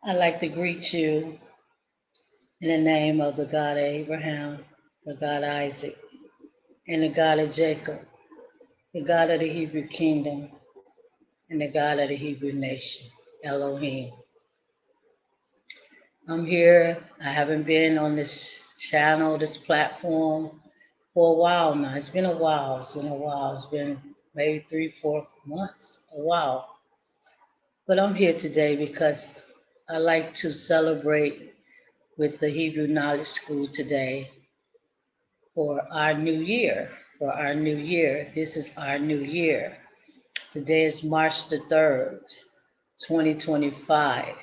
I'd like to greet you in the name of the God of Abraham, the God of Isaac, and the God of Jacob, the God of the Hebrew kingdom, and the God of the Hebrew nation, Elohim. I'm here. I haven't been on this channel, this platform for a while now. It's been a while. It's been a while. It's been maybe 3, 4 months, a while. But I'm here today because I like to celebrate with the Hebrew Knowledge School today for our new year. For our new year. This is our new year. Today is March the 3rd, 2025.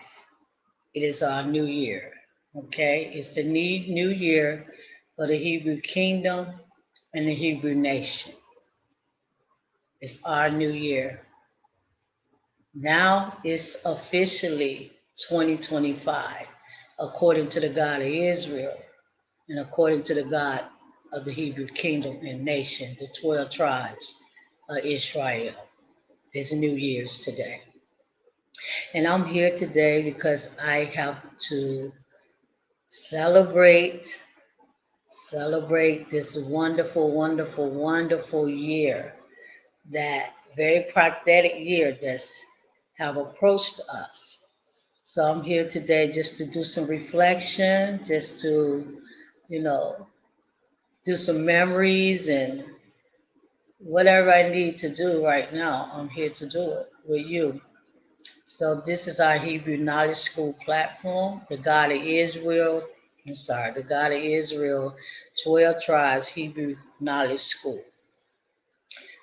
It is our new year. Okay? It's the new year for the Hebrew kingdom and the Hebrew nation. It's our new year. Now it's officially 2025, according to the God of Israel and according to the God of the Hebrew kingdom and nation, the 12 tribes of Israel. It's New Year's today. And I'm here today because I have to celebrate this wonderful, wonderful, wonderful year, that very prophetic year that's have approached us. So I'm here today just to do some reflection, just to, you know, do some memories and whatever I need to do right now, I'm here to do it with you. So this is our Hebrew Knowledge School platform, the God of Israel. The God of Israel, 12 tribes Hebrew Knowledge School.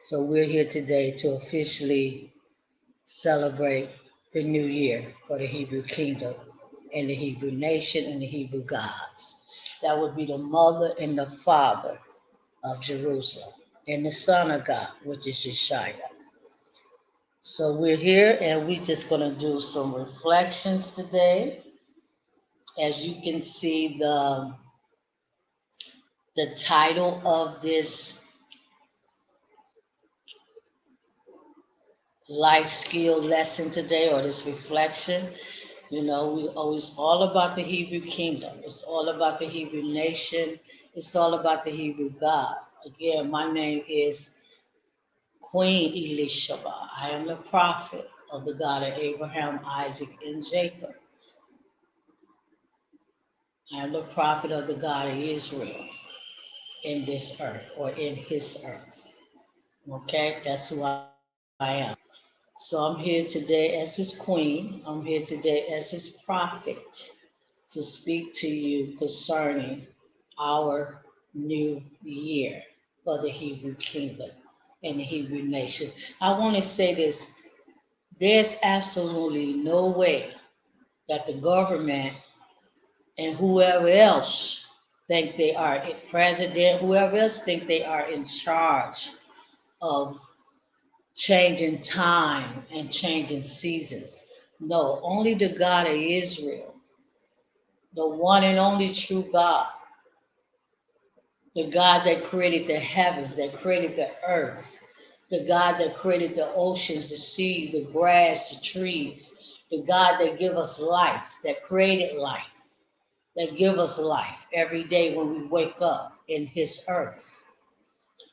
So we're here today to officially celebrate the new year for the Hebrew kingdom and the Hebrew nation and the Hebrew gods. That would be the mother and the father of Jerusalem and the son of God, which is Yeshua. So we're here and we're just going to do some reflections today. As you can see, the title of this life skill lesson today, or this reflection, we always all about the Hebrew kingdom. It's all about the Hebrew nation. It's all about the Hebrew God. Again, my name is Queen Elishaba. I am the prophet of the God of Abraham, Isaac, and Jacob. I am the prophet of the God of Israel in this earth, or in his earth. Okay, that's who I am. So I'm here today as his queen. I'm here today as his prophet to speak to you concerning our new year for the Hebrew kingdom and the Hebrew nation. I want to say this. There's absolutely no way that the government and whoever else think they are president, whoever else think they are in charge of changing time and changing seasons. No, only the God of Israel, the one and only true God, the God that created the heavens, that created the earth, the God that created the oceans, the sea, the grass, the trees, the God that give us life, that created life, that give us life every day when we wake up in his earth.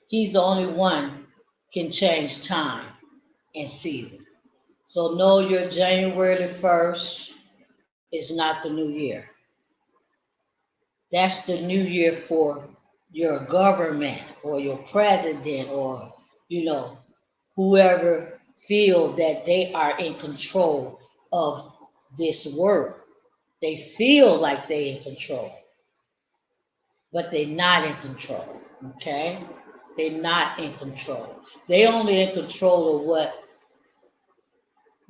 He's the only one can change time and season. So know your January the 1st is not the new year. That's the new year for your government or your president, or, you know, whoever feel that they are in control of this world. They feel like they in control, but they're not in control. Okay? They're not in control. They only in control of what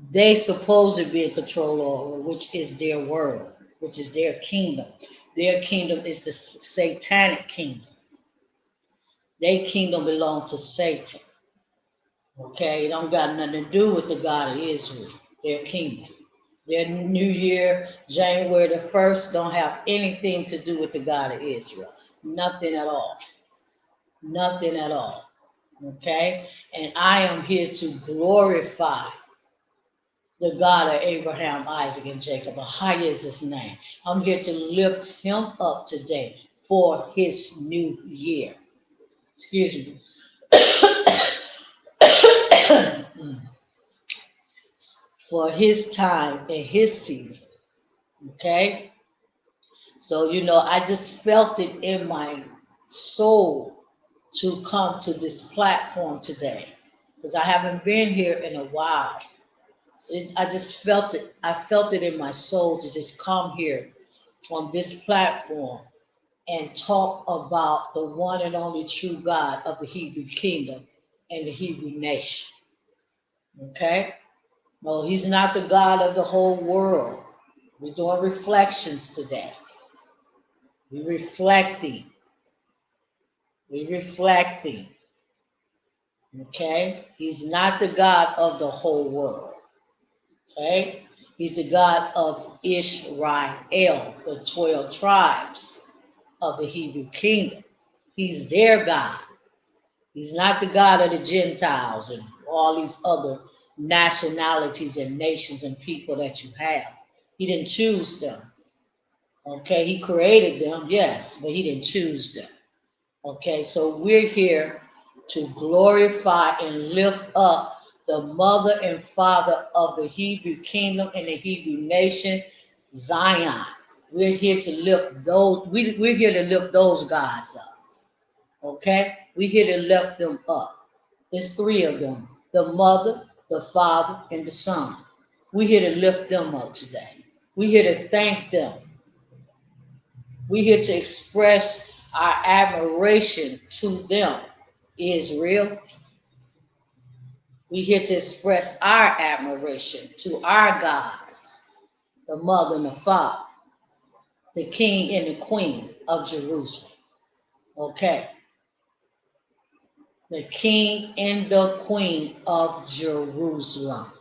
they supposed to be in control of, which is their world, which is their kingdom. Their kingdom is the satanic kingdom. Their kingdom belongs to Satan. Okay, it don't got nothing to do with the God of Israel. Their kingdom. Their new year, January the 1st, don't have anything to do with the God of Israel. Nothing at all. Nothing at all. Okay? And I am here to glorify the God of Abraham, Isaac, and Jacob. Ahaya is his name. I'm here to lift him up today for his new year. Excuse me. For his time and his season. Okay? So, I just felt it in my soul to come to this platform today because I haven't been here in a while. So I just felt it. I felt it in my soul to just come here on this platform and talk about the one and only true God of the Hebrew kingdom and the Hebrew nation. Okay? No, he's not the God of the whole world. We're doing reflections today. We're reflecting. We're reflecting. Okay? He's not the God of the whole world. Okay? He's the God of Israel, the 12 tribes of the Hebrew kingdom. He's their God. He's not the God of the Gentiles and all these other nationalities and nations and people that you have. He didn't choose them. Okay, he created them, yes, but he didn't choose them. Okay, so we're here to glorify and lift up the mother and father of the Hebrew kingdom and the Hebrew nation, Zion. We're here to lift those, we're here to lift those guys up. Okay? We're here to lift them up. There's three of them: the mother, the father, and the son. We're here to lift them up today. We're here to thank them. We're here to express our admiration to them. Israel. We're here to express our admiration to our gods, the mother and the father, the king and the queen of Jerusalem. Okay. The king and the queen of Jerusalem.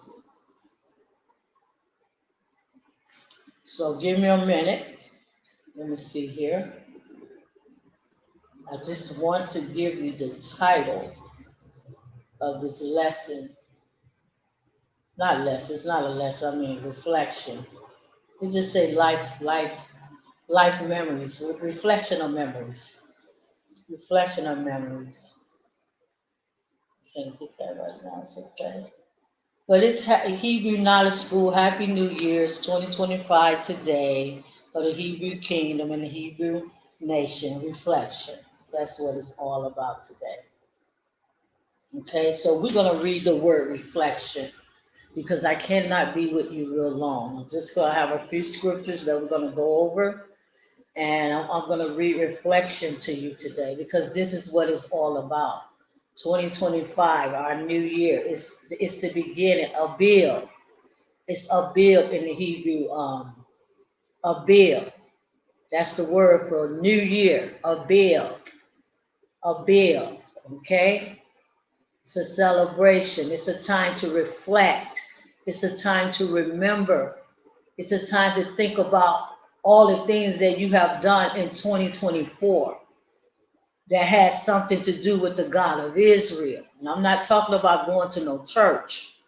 So give me a minute. Let me see here. I just want to give you the title of this lesson. Not lesson, it's not a lesson, I mean reflection. We just say life memories, reflection of memories. Reflection of memories. Can't get that right now, it's okay. But it's Hebrew Knowledge School. Happy New Year's 2025 today for the Hebrew Kingdom and the Hebrew Nation. Reflection. That's what it's all about today. Okay, so we're going to read the word reflection because I cannot be with you real long. I'm just going to have a few scriptures that we're going to go over. And I'm going to read reflection to you today because this is what it's all about. 2025, our new year, it's the beginning, a build. It's a build in the Hebrew, a build. That's the word for new year, a build, okay? It's a celebration. It's a time to reflect. It's a time to remember. It's a time to think about all the things that you have done in 2024 that has something to do with the God of Israel. And I'm not talking about going to no church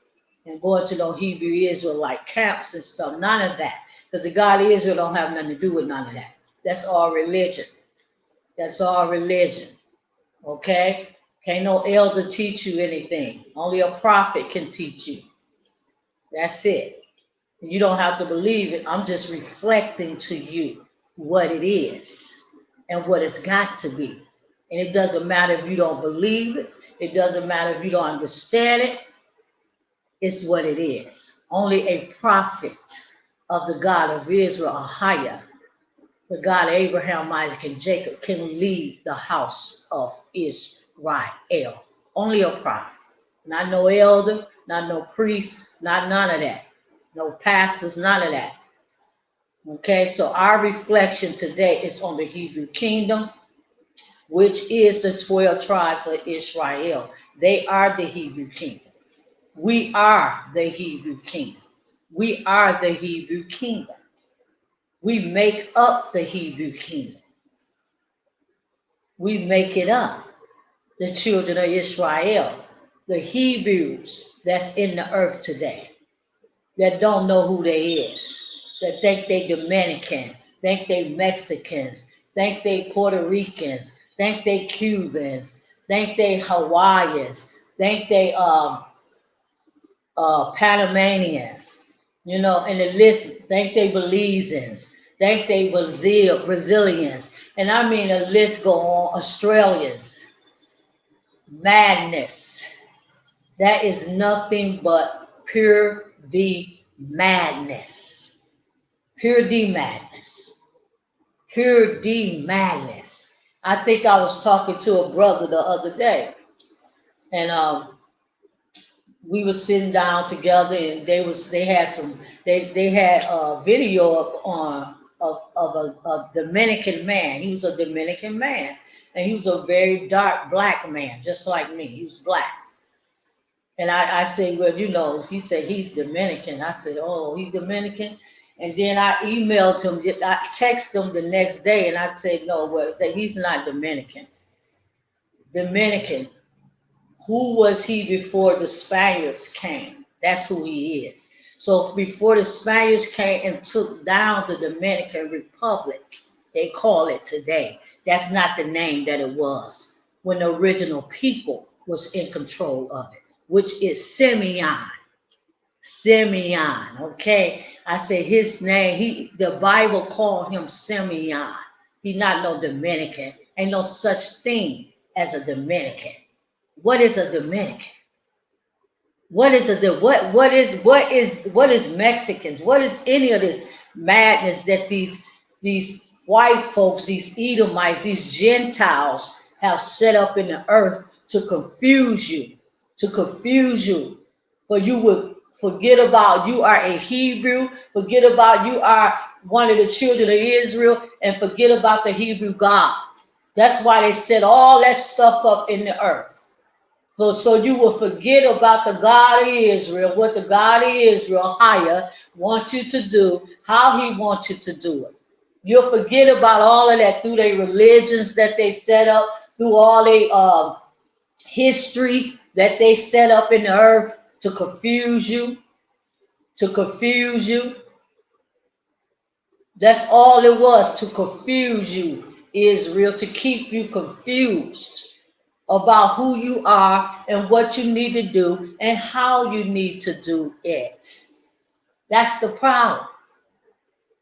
and going to no Hebrew Israelite camps and stuff. None of that. Because the God of Israel don't have nothing to do with none of that. That's all religion. That's all religion. Okay? Can't no elder teach you anything. Only a prophet can teach you. That's it. You don't have to believe it. I'm just reflecting to you what it is and what it's got to be. And it doesn't matter if you don't believe it. It doesn't matter if you don't understand it. It's what it is. Only a prophet of the God of Israel, Ahia, the God of Abraham, Isaac, and Jacob, can lead the house of Israel. Only a prophet. Not no elder, not no priest, not none of that. No pastors, none of that. Okay, so our reflection today is on the Hebrew kingdom, which is the 12 tribes of Israel. They are the Hebrew kingdom. We are the Hebrew kingdom. We are the Hebrew kingdom. We make up the Hebrew kingdom. We make it up. The children of Israel, the Hebrews that's in the earth today. that don't know who they is, that think they Dominican, think they Mexicans, think they Puerto Ricans, think they Cubans, think they Hawaiians, think they Panamanians, and the list, think they Belizeans, think they Brazilians, and I mean the list go on, Australians, madness. That is nothing but pure D madness. Pure D madness. Pure D madness. I think I was talking to a brother the other day, and we were sitting down together, and they had a video of a Dominican man. He was a Dominican man, and he was a very dark black man, just like me. He was black. And I said, well, he said he's Dominican. I said, oh, he's Dominican. And then I emailed him, I texted him the next day, and I said, no, well, that he's not Dominican. Dominican. Who was he before the Spaniards came? That's who he is. So before the Spaniards came and took down the Dominican Republic, they call it today. That's not the name that it was when the original people was in control of it, which is Simeon. Simeon, okay? I said his name, the Bible called him Simeon. He not no Dominican. Ain't no such thing as a Dominican. What is a Dominican? What is what is Mexicans? What is any of this madness that these white folks, these Edomites, these Gentiles have set up in the earth to confuse you, for you would forget about you are a Hebrew, forget about you are one of the children of Israel, and forget about the Hebrew God. That's why they set all that stuff up in the earth. So you will forget about the God of Israel, what the God of Israel, Higher, wants you to do, how he wants you to do it. You'll forget about all of that through their religions that they set up, through all their history that they set up in the earth to confuse you, That's all it was, to confuse you, Israel, to keep you confused about who you are and what you need to do and how you need to do it. That's the problem.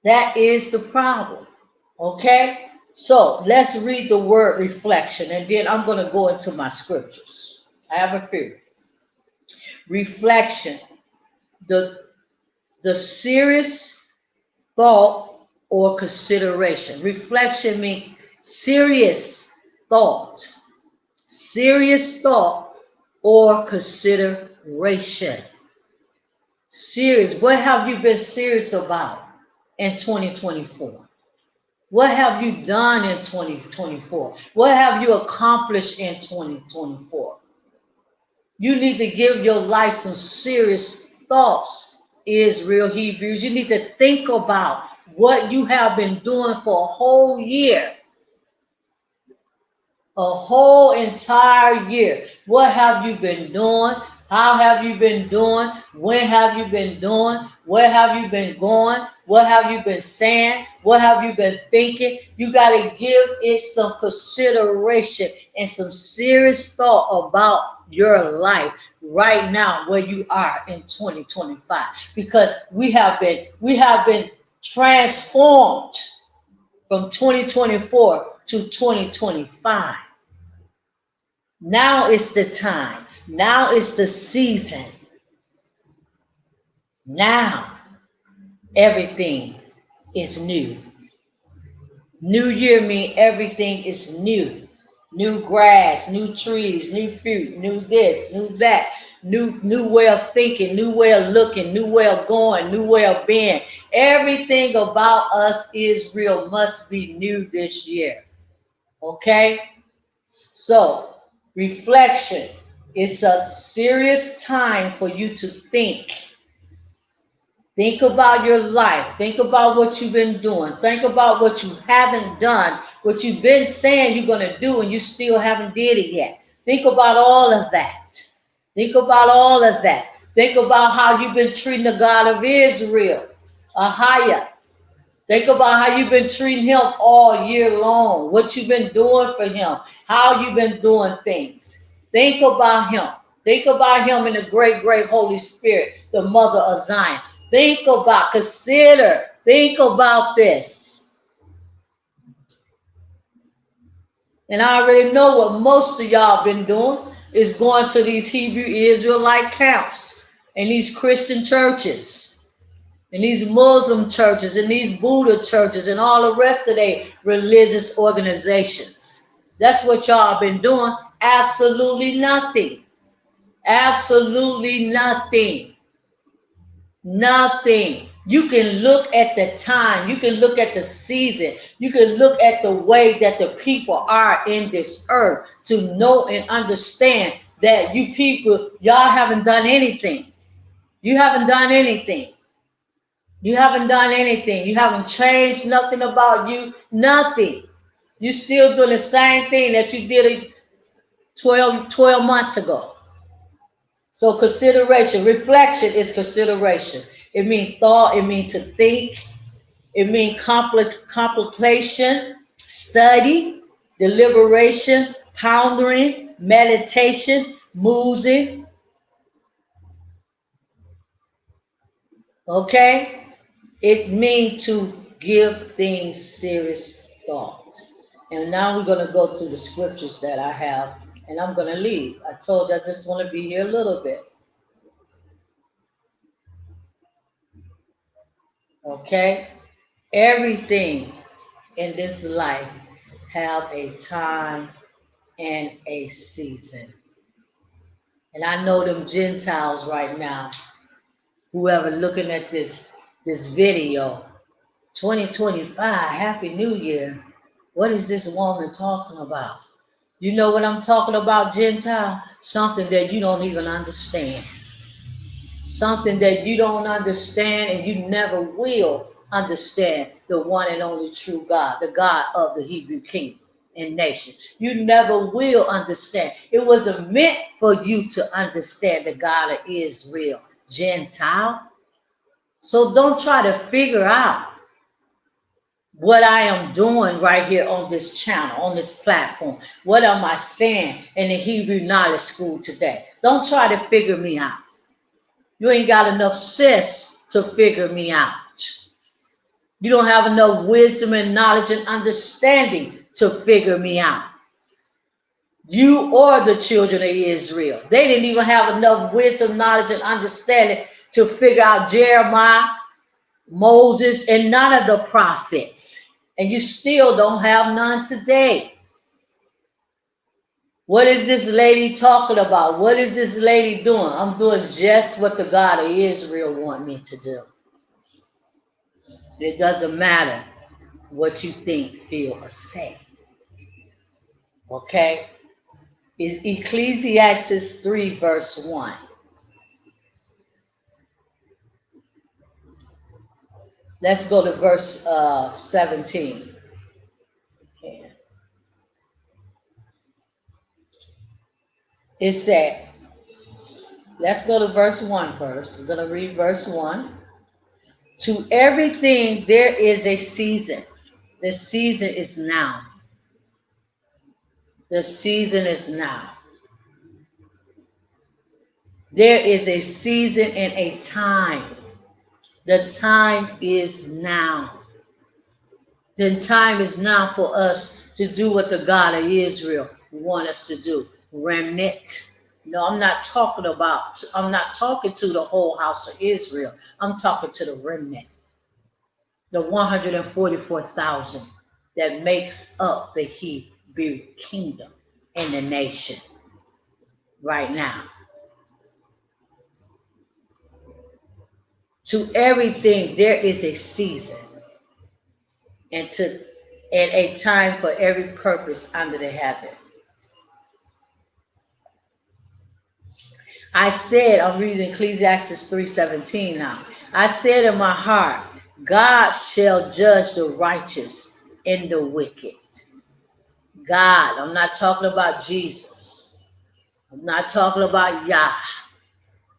That is the problem. Okay? So let's read the word reflection, and then I'm going to go into my scriptures. I have a few. Reflection. The serious thought or consideration. Reflection means serious thought or consideration. Serious. What have you been serious about in 2024? What have you done in 2024? What have you accomplished in 2024? You need to give your life some serious thoughts, Israel, Hebrews. You need to think about what you have been doing for a whole year. A whole entire year. What have you been doing? How have you been doing? When have you been doing? Where have you been going? What have you been saying? What have you been thinking? You got to give it some consideration and some serious thought about your life right now, where you are in 2025, because we have been transformed from 2024 to 2025. Now is the time. Now is the season. Now everything is new. New year means everything is new. New grass, new trees, new fruit, new this, new that, new way of thinking, new way of looking, new way of going, new way of being. Everything about us, Israel, must be new this year. Okay? So, reflection is a serious time for you to think. Think about your life. Think about what you've been doing. Think about what you haven't done, what you've been saying you're going to do and you still haven't did it yet. Think about all of that. Think about all of that. Think about how you've been treating the God of Israel, Ahia. Think about how you've been treating him all year long, what you've been doing for him, how you've been doing things. Think about him. Think about him in the great, great Holy Spirit, the mother of Zion. Think about this. And I already know what most of y'all been doing is going to these Hebrew Israelite camps and these Christian churches and these Muslim churches and these Buddha churches and all the rest of their religious organizations. That's what y'all been doing. Absolutely nothing. Absolutely nothing. Nothing. You can look at the time. You can look at the season. You can look at the way that the people are in this earth to know and understand that you people, y'all haven't done anything. You haven't done anything. You haven't done anything. You haven't changed nothing about you. Nothing. You still doing the same thing that you did 12 months ago. So consideration, reflection is consideration. It means thought, it means to think, it means contemplation, study, deliberation, pondering, meditation, musing. Okay? It means to give things serious thought. And now we're going to go to the scriptures that I have, and I'm going to leave. I told you I just want to be here a little bit. Okay? Everything in this life have a time and a season. And I know them Gentiles right now, whoever looking at this video, 2025, Happy New Year. What is this woman talking about? You know what I'm talking about, Gentile? Something that you don't even understand. Something that you don't understand and you never will understand, the one and only true God, the God of the Hebrew kingdom and nation. You never will understand. It wasn't meant for you to understand the God of Israel, Gentile. So don't try to figure out what I am doing right here on this channel, on this platform. What am I saying in the Hebrew Knowledge School today? Don't try to figure me out. You ain't got enough sense to figure me out. You don't have enough wisdom and knowledge and understanding to figure me out. You or the children of Israel. They didn't even have enough wisdom, knowledge, and understanding to figure out Jeremiah, Moses, and none of the prophets. And you still don't have none today. What is this lady talking about? What is this lady doing? I'm doing just what the God of Israel want me to do. It doesn't matter what you think, feel, or say. Okay? It's Ecclesiastes 3, verse 1. Let's go to verse 17. Okay. It said, let's go to verse 1 first. I'm going to read verse 1. To everything there is a season. The season is now. The season is now. There is a season and a time. The time is now. The time is now for us to do what the God of Israel wants us to do. Remnant. No, I'm not talking to the whole house of Israel. I'm talking to the remnant. The 144,000 that makes up the Hebrew kingdom and the nation right now. To everything there is a season and a time for every purpose under the heaven. I said, I'm reading Ecclesiastes 3:17 now. I said in my heart, God shall judge the righteous and the wicked. God, I'm not talking about Jesus. I'm not talking about Yah.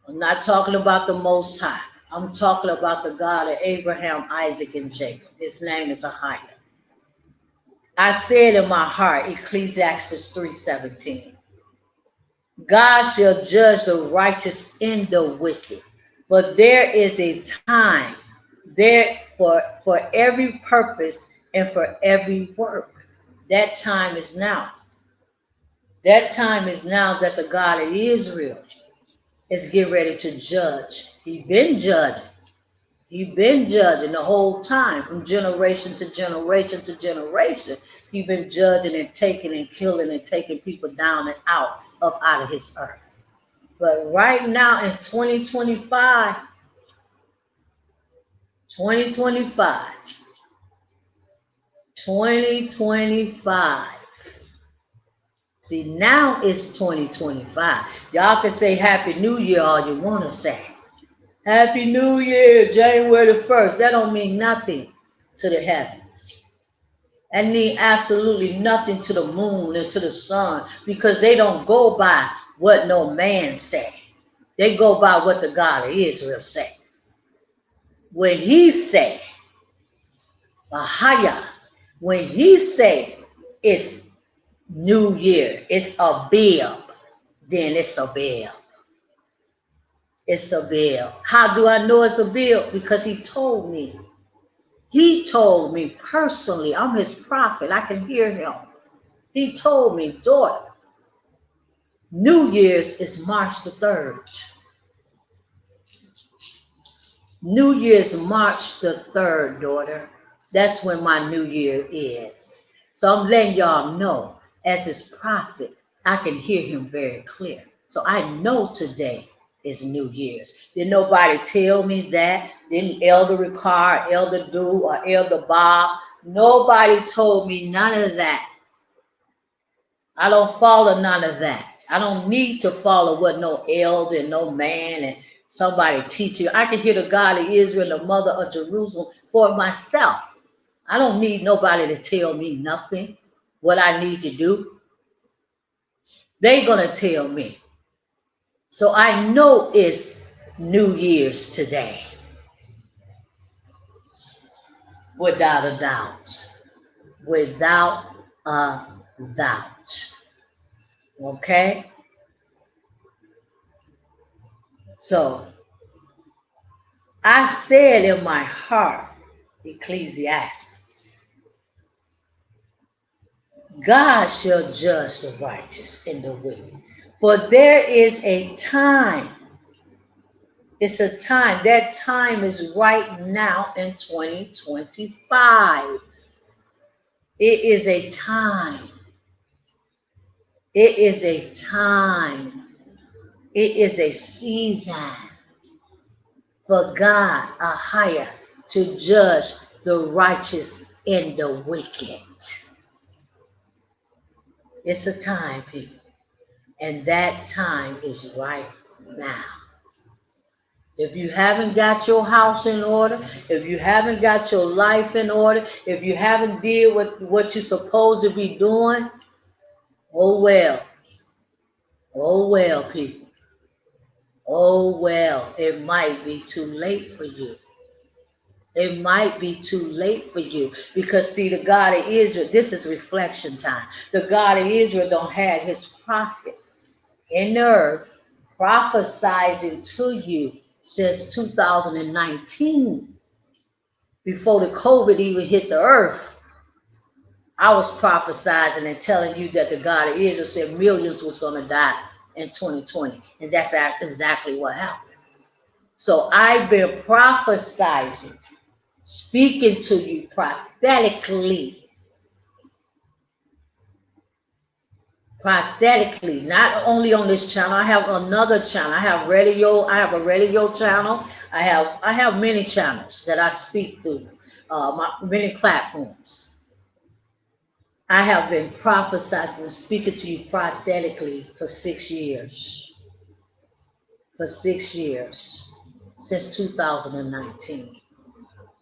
I'm not talking about the Most High. I'm talking about the God of Abraham, Isaac, and Jacob. His name is Ahia. I said in my heart, Ecclesiastes 3:17, God shall judge the righteous and the wicked, but there is a time there for every purpose and for every work. That time is now. That time is now that the God of Israel is getting ready to judge. He been judging. He been judging the whole time, from generation to generation to generation. He been judging and taking and killing and taking people down and out of his earth. But right now in 2025, 2025, 2025. See, now it's 2025. Y'all can say Happy New Year all you want to say. Happy New Year, January the 1st. That don't mean nothing to the heavens. That mean absolutely nothing to the moon and to the sun, because they don't go by what no man say. They go by what the God of Israel say. When he say, Ahaya, when he say it's New Year, it's a bill, then it's a bill. It's a bill. How do I know it's a bill? Because he told me. He told me personally. I'm his prophet. I can hear him. He told me, daughter, New Year's is March the 3rd. New Year's March the 3rd, daughter. That's when my New Year is. So I'm letting y'all know, as his prophet, I can hear him very clear. So I know today is New Year's. Did nobody tell me that? Didn't Elder Ricard, Elder Du, or Elder Bob? Nobody told me none of that. I don't follow none of that. I don't need to follow what no elder and no man and somebody teach you. I can hear the God of Israel, the mother of Jerusalem for myself. I don't need nobody to tell me nothing, what I need to do. They're going to tell me. So I know it's New Year's today. Without a doubt. Without a doubt. Okay? So I said in my heart, Ecclesiastes, God shall judge the righteous and the wicked. For there is a time. It's a time. That time is right now in 2025. It is a time. It is a time. It is a season for God, Ahia, to judge the righteous and the wicked. It's a time, people. And that time is right now. If you haven't got your house in order, if you haven't got your life in order, if you haven't did what you're supposed to be doing, oh well. Oh well, people. Oh well, it might be too late for you. It might be too late for you, because see, the God of Israel, this is reflection time. The God of Israel don't have his prophet in the earth prophesizing to you since 2019, before the COVID even hit the earth. I was prophesizing and telling you that the God of Israel said millions was going to die in 2020, and that's exactly what happened. So I've been prophesizing, speaking to you prophetically, not only on this channel. I have another channel. I have radio. I have a radio channel. I have many channels that I speak through, my many platforms. I have been prophesying and speaking to you prophetically for 6 years. For 6 years, since 2019.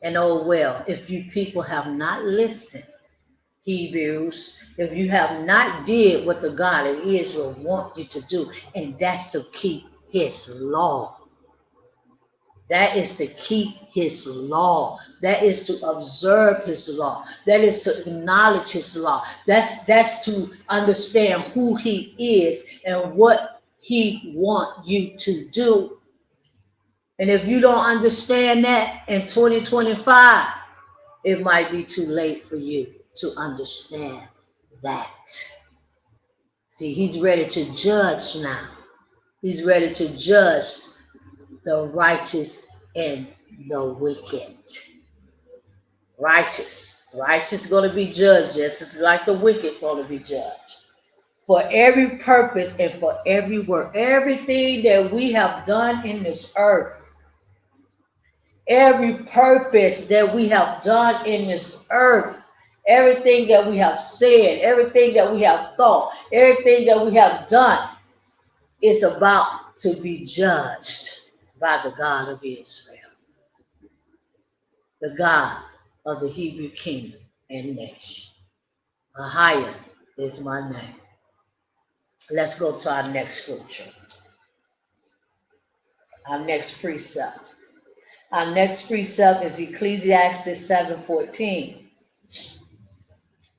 And oh well, if you people have not listened, Hebrews, if you have not did what the God of Israel wants you to do, and that's to keep his law. That is to keep his law. That is to observe his law. That is to acknowledge his law. That's to understand who he is and what he wants you to do. And if you don't understand that in 2025, it might be too late for you to understand that. See, he's ready to judge now. He's ready to judge the righteous and the wicked. Righteous going to be judged just as like the wicked going to be judged. For every purpose and for every work, everything that we have done in this earth, every purpose that we have done in this earth, everything that we have said, everything that we have thought, everything that we have done is about to be judged by the God of Israel, the God of the Hebrew kingdom and nation. Ahia is my name. Let's go to our next scripture, our next precept. Our next precept is Ecclesiastes 7:14.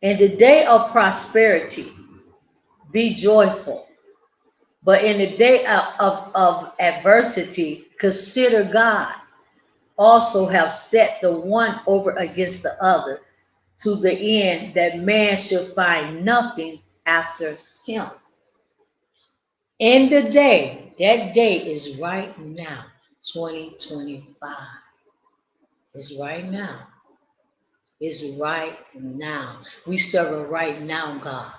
In the day of prosperity, be joyful, but in the day of adversity, consider God. Also have set the one over against the other, to the end that man shall find nothing after him. In the day, that day is right now, 2025. It's right now. It's right now. We serve a right now God.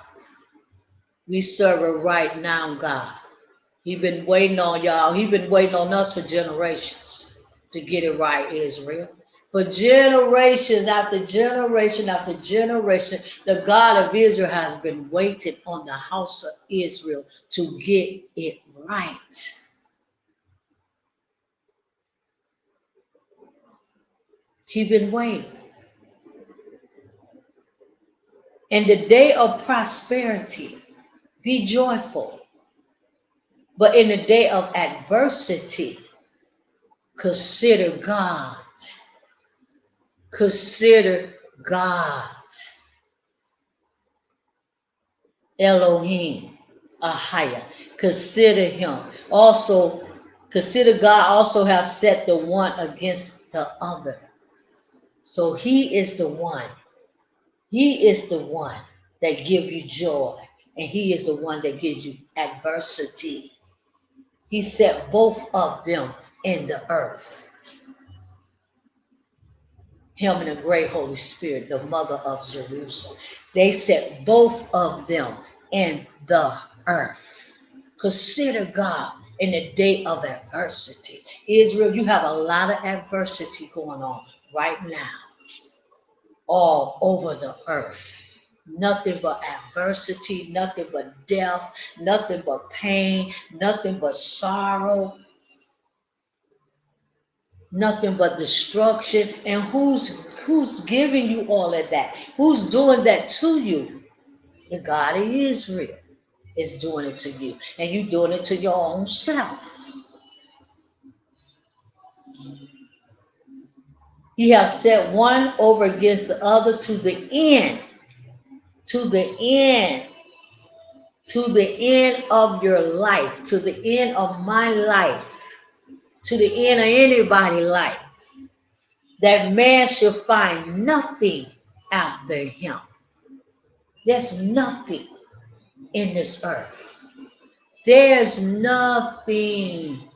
We serve a right now God. He been waiting on y'all. He been waiting on us for generations to get it right, Israel. For generation after generation after generation, the God of Israel has been waiting on the house of Israel to get it right. He been waiting. In the day of prosperity, be joyful. But in the day of adversity, consider God. Consider God. Elohim, Ahia. Consider him. Also, consider God also has set the one against the other. So he is the one. He is the one that gives you joy. And he is the one that gives you adversity. He set both of them in the earth. Him and the great Holy Spirit, the mother of Jerusalem. They set both of them in the earth. Consider God in the day of adversity. Israel, you have a lot of adversity going on right now, all over the earth. Nothing but adversity, nothing but death, nothing but pain, nothing but sorrow, nothing but destruction. And who's giving you all of that? Who's doing that to you? The God of Israel is doing it to you, and you doing it to your own self. You have set one over against the other to the end, to the end, to the end of your life, to the end of my life, to the end of anybody's life, that man shall find nothing after him. There's nothing in this earth. There's nothing.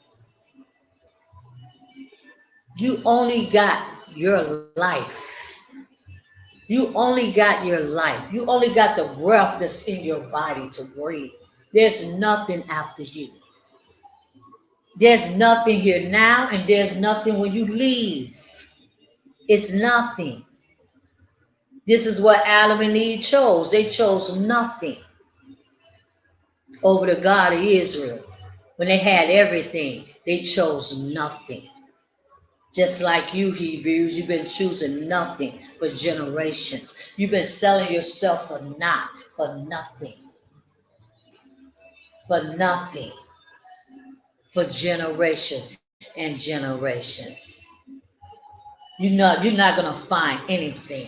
You only got your life. You only got your life. You only got the breath that's in your body to breathe. There's nothing after you. There's nothing here now, and there's nothing when you leave. It's nothing. This is what Adam and Eve chose. They chose nothing over the God of Israel. When they had everything, they chose nothing. Just like you, Hebrews, you've been choosing nothing for generations. You've been selling yourself for naught, for nothing, for nothing, for generation. and generations. You're not gonna find anything.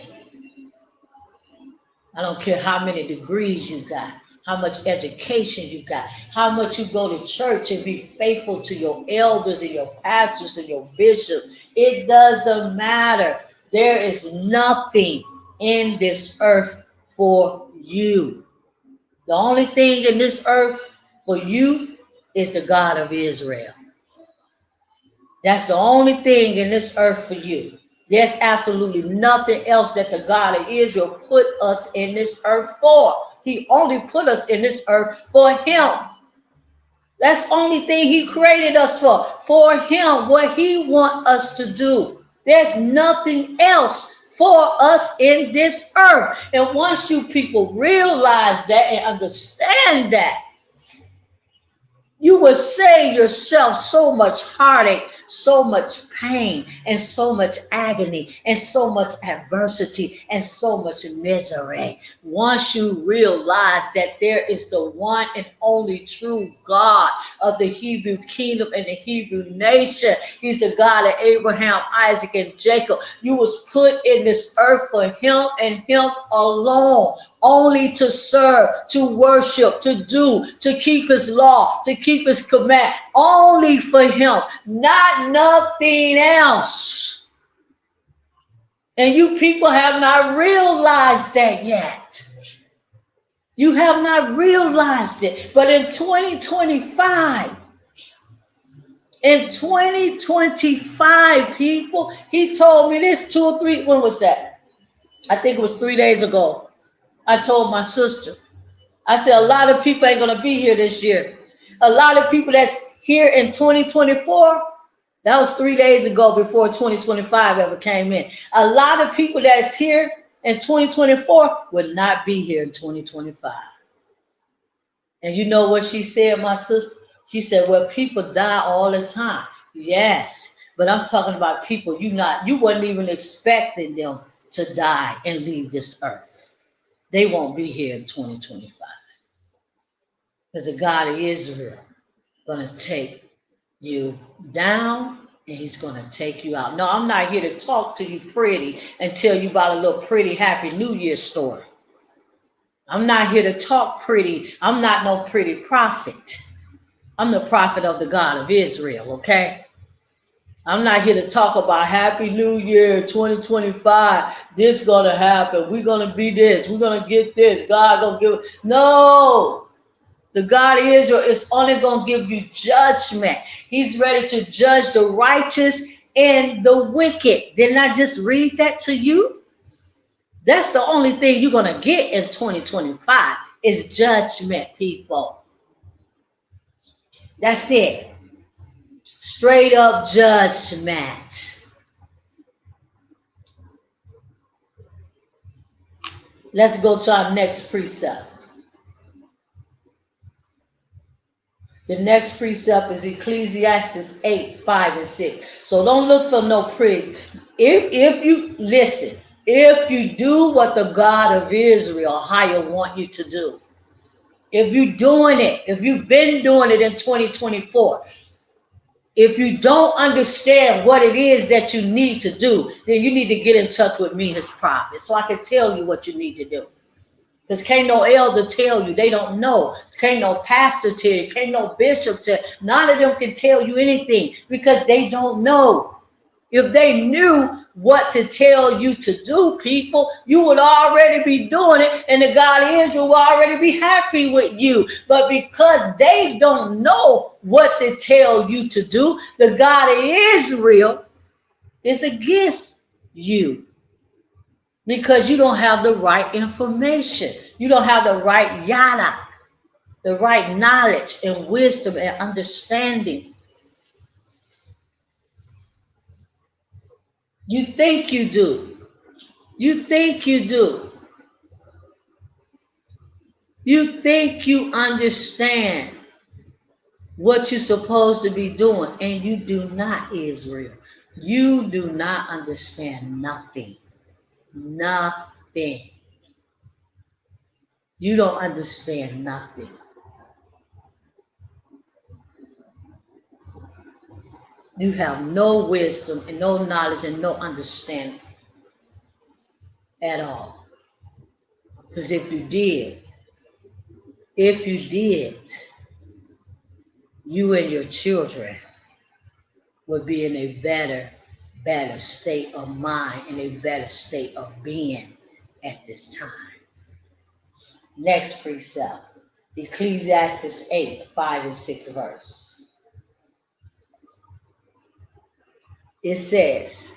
I don't care how many degrees you got, how much education you got, how much you go to church and be faithful to your elders and your pastors and your bishops. It doesn't matter. There is nothing in this earth for you. The only thing in this earth for you is the God of Israel. That's the only thing in this earth for you. There's absolutely nothing else that the God of Israel put us in this earth for. He only put us in this earth for him. That's the only thing he created us for him, what he wants us to do. There's nothing else for us in this earth. And once you people realize that and understand that, you will save yourself so much heartache, so much pain, and so much agony, and so much adversity, and so much misery. Once you realize that there is the one and only true God of the Hebrew kingdom and the Hebrew nation. He's the God of Abraham, Isaac, and Jacob. You was put in this earth for him and him alone. Only to serve, to worship, to do, to keep his law, to keep his command. Only for him, not nothing else. And you people have not realized that yet. You have not realized it. But in 2025, people, he told me this 2 or 3, when was that? I think it was 3 days ago. I told my sister, I said, a lot of people ain't going to be here this year. A lot of people that's here in 2024, that was 3 days ago before 2025 ever came in. A lot of people that's here in 2024 will not be here in 2025. And you know what she said, my sister? She said, well, people die all the time. Yes, but I'm talking about people you wasn't even expecting them to die and leave this earth. They won't be here in 2025. Because the God of Israel going to take you down and he's going to take you out. No, I'm not here to talk to you pretty and tell you about a little pretty Happy New Year story. I'm not here to talk pretty. I'm not no pretty prophet. I'm the prophet of the God of Israel, okay? I'm not here to talk about Happy New Year 2025. This gonna happen. We're gonna be this. We're gonna get this. God gonna give it. No, the God of Israel is only gonna give you judgment. He's ready to judge the righteous and the wicked. Didn't I just read that to you? That's the only thing you're gonna get in 2025 is judgment, people. That's it. Straight up judgment. Let's go to our next precept. The next precept is Ecclesiastes 8, 5, and 6. So don't look for no pretty. If you listen, if you do what the God of Israel higher want you to do, if you're doing it, if you've been doing it in 2024, if you don't understand what it is that you need to do, then you need to get in touch with me, his prophet, so I can tell you what you need to do. Because can't no elder tell you. They don't know. Can't no pastor tell you. Can't no bishop tell you. None of them can tell you anything because they don't know. If they knew what to tell you to do, people, you would already be doing it, and the God of Israel will already be happy with you. But because they don't know what to tell you to do, the God of Israel is against you. Because you don't have the right information. You don't have the right yada, the right knowledge and wisdom and understanding. You think you do. You think you do. You think you understand what you're supposed to be doing, and you do not, Israel. You do not understand nothing. Nothing. You don't understand nothing. You have no wisdom and no knowledge and no understanding at all. Because if you did, you and your children would be in a better state of mind, in a better state of being at this time. Next precept, Ecclesiastes 8, 5 and 6 verse. It says,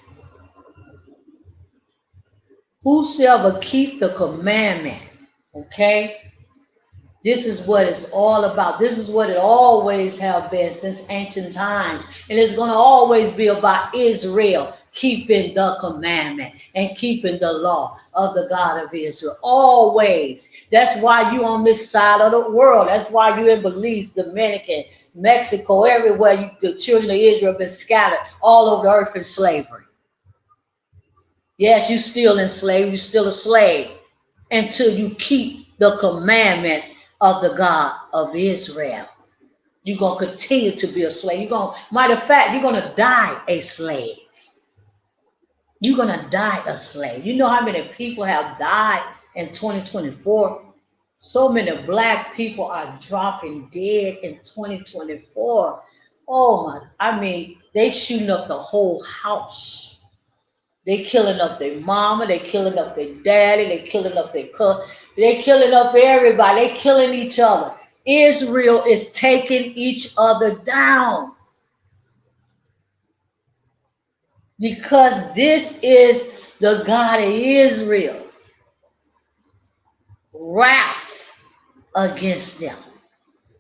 whosoever keep the commandment, okay? This is what it's all about. This is what it always have been since ancient times. And it's going to always be about Israel keeping the commandment and keeping the law of the God of Israel. Always. That's why you on this side of the world. That's why you in Belize, Dominican, Mexico, everywhere the children of Israel have been scattered all over the earth in slavery. Yes, you still enslaved. You're still a slave until you keep the commandments of the God of Israel. You're going to continue to be a slave. Matter of fact, you're going to die a slave. You're going to die a slave. You know how many people have died in 2024? So many black people are dropping dead in 2024. Oh my, I mean, they shooting up the whole house. They killing up their mama, they killing up their daddy, they killing up their cousin, they killing up everybody, they killing each other. Israel is taking each other down. Because this is the God of Israel. Wrath against them.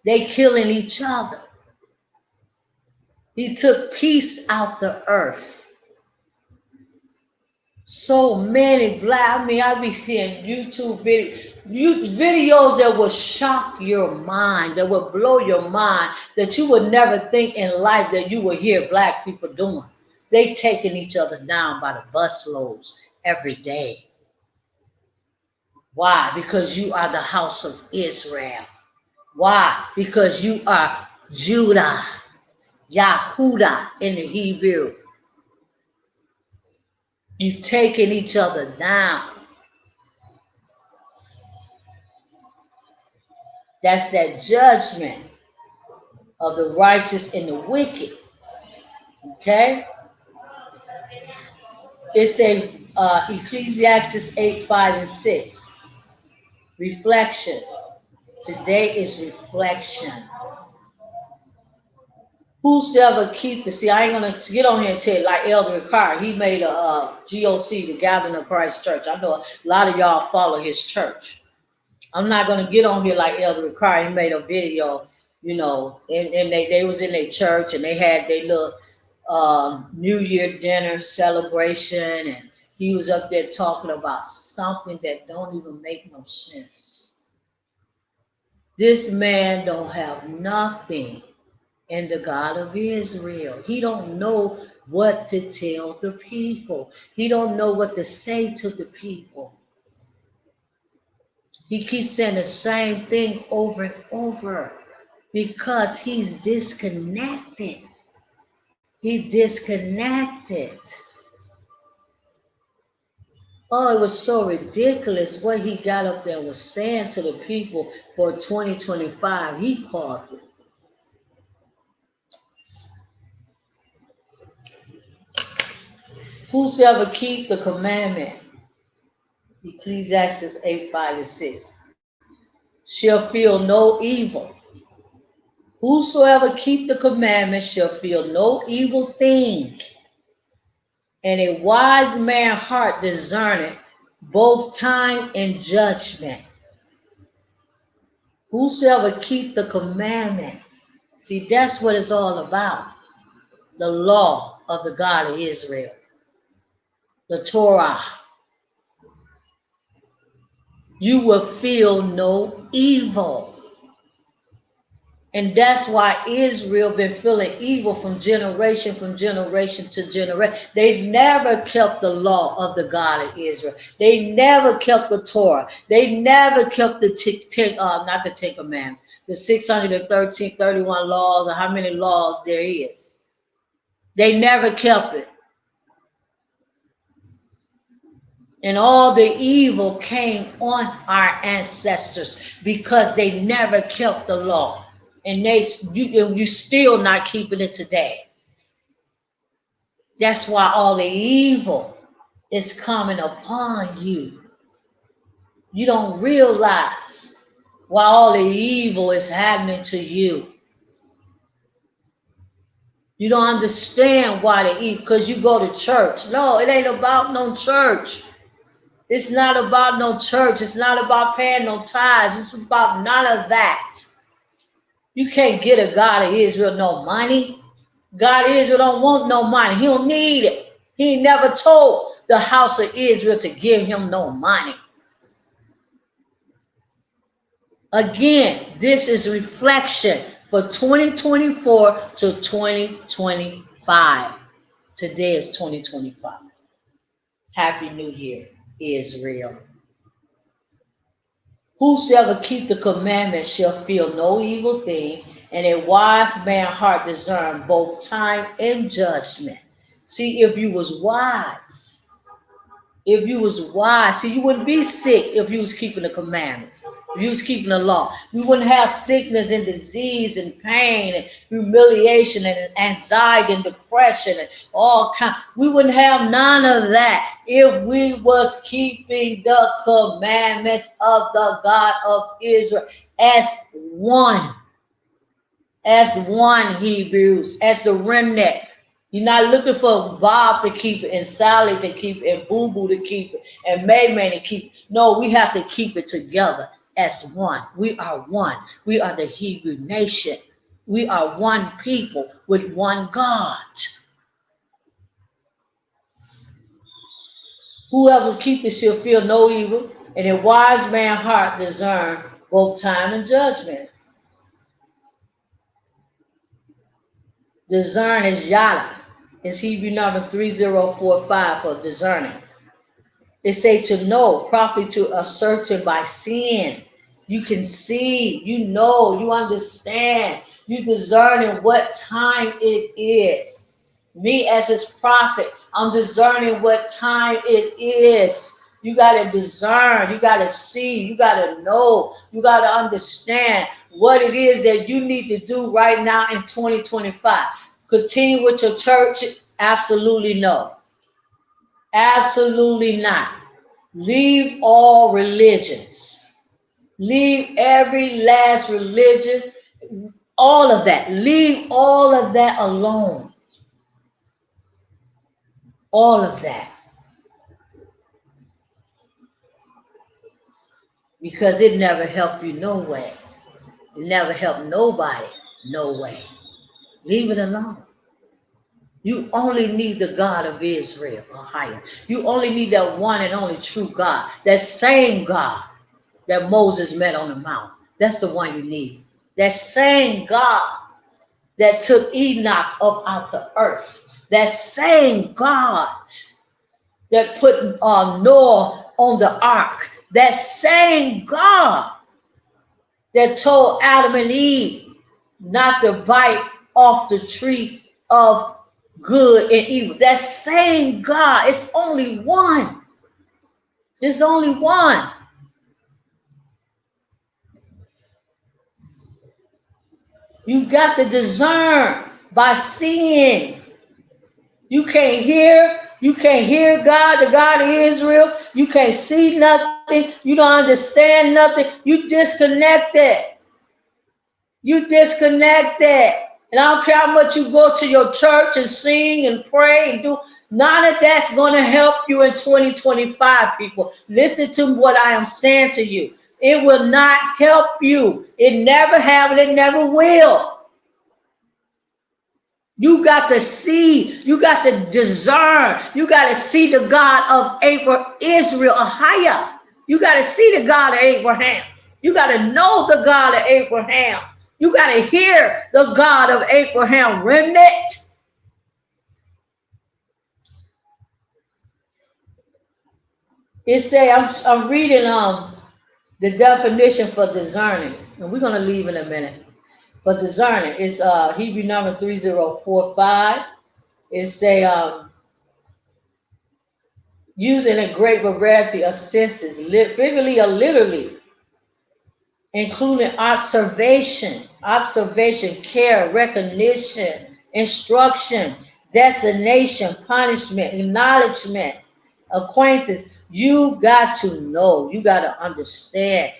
They killing each other. He took peace out the earth. So many black, I mean, I be seeing YouTube videos that will shock your mind, that will blow your mind, that you would never think in life that you would hear black people doing. They taking each other down by the busloads every day. Why? Because you are the house of Israel. Why? Because you are Judah, Yahudah in the Hebrew. You taking each other down. That's that judgment of the righteous and the wicked. Okay? It's a Ecclesiastes 8, 5, and 6. Reflection. Today is reflection. Whosoever keep the, see, I ain't going to get on here and tell you, like Elder Ricard, he made a GOC, the Gathering of Christ Church. I know a lot of y'all follow his church. I'm not going to get on here like Elder Ricard. He made a video, you know, and they was in their church and they had their little New Year dinner celebration, and he was up there talking about something that don't even make no sense. This man don't have nothing in the God of Israel. He don't know what to tell the people. He don't know what to say to the people. He keeps saying the same thing over and over because he's disconnected. He disconnected. Oh, it was so ridiculous what he got up there and was saying to the people for 2025. He called it. Whosoever keep the commandment, Ecclesiastes 8, 5, and 6, shall feel no evil. Whosoever keep the commandment shall feel no evil thing. And a wise man's heart discerneth both time and judgment. Whosoever keep the commandment. See, that's what it's all about. The law of the God of Israel. The Torah. You will feel no evil. And that's why Israel been feeling evil from generation to generation. They never kept the law of the God of Israel. They never kept the Torah. They never kept the not the Ten Commandments, the 631 laws, or how many laws there is. They never kept it. And all the evil came on our ancestors because they never kept the law. And you still not keeping it today. That's why all the evil is coming upon you. You don't realize why all the evil is happening to you. You don't understand why the evil, because you go to church. No, it ain't about no church. It's not about no church. It's not about paying no tithes. It's about none of that. You can't get a God of Israel no money. God of Israel don't want no money. He don't need it. He never told the house of Israel to give him no money. Again, this is reflection for 2024 to 2025. Today is 2025. Happy New Year, Israel. Whosoever keep the commandments shall feel no evil thing, and a wise man's heart discern both time and judgment. See, if you was wise, see, you wouldn't be sick if you was keeping the commandments. If you was keeping the law, we wouldn't have sickness and disease and pain and humiliation and anxiety and depression and all kind. We wouldn't have none of that if we was keeping the commandments of the God of Israel as one, Hebrews, as the remnant. You're not looking for Bob to keep it and Sally to keep it and Boo Boo to keep it and May May to keep it. No, we have to keep it together as one. We are one. We are the Hebrew nation. We are one people with one God. Whoever keeps it shall feel no evil, and a wise man's heart discern both time and judgment. Discern is yada. It's Hebrew number 3045 for discerning. They say to know, properly to ascertain by seeing. You can see, you know, you understand, you discerning what time it is. Me as his prophet, I'm discerning what time it is. You got to discern, you got to see, you got to know, you got to understand what it is that you need to do right now in 2025. Continue with your church? Absolutely no. Absolutely not. Leave all religions. Leave every last religion. All of that. Leave all of that alone. All of that. Because it never helped you no way. It never helped nobody no way. Leave it alone. You only need the God of Israel or higher. You only need that one and only true God. That same God that Moses met on the mount. That's the one you need. That same God that took Enoch up out the earth. That same God that put Noah on the ark. That same God that told Adam and Eve not to bite off the tree of good and evil. That same God. It's only one. It's only one. You got to discern by seeing. You can't hear God, the God of Israel. You can't see nothing. You don't understand nothing. You disconnected. You disconnected. And I don't care how much you go to your church and sing and pray and do. None of that's going to help you in 2025, people. Listen to what I am saying to you. It will not help you. It never have, and it never will. You got to see, you got to discern, you got to see the God of Abraham, Israel, Ahia. You got to see the God of Abraham. You got to know the God of Abraham. You got to hear the God of Abraham, remnant. It say, I'm reading the definition for discerning, and we're going to leave in a minute. But discerning is Hebrew number 3045. It's a using a great variety of senses, figuratively or literally, including observation, care, recognition, instruction, designation, punishment, acknowledgement, acquaintance. You got to know, you got to understand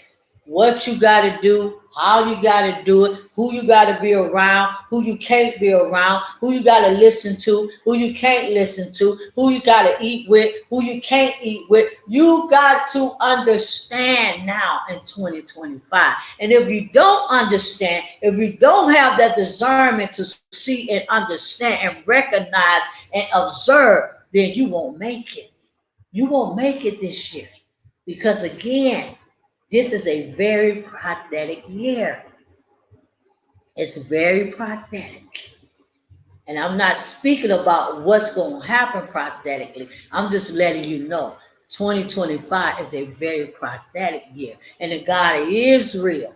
what you got to do, how you got to do it, who you got to be around, who you can't be around, who you got to listen to, who you can't listen to, who you got to eat with, who you can't eat with. You got to understand now in 2025. And if you don't understand, if you don't have that discernment to see and understand and recognize and observe, then you won't make it. You won't make it this year. Because again, this is a very prophetic year. It's very prophetic. And I'm not speaking about what's going to happen prophetically. I'm just letting you know 2025 is a very prophetic year. And the God of Israel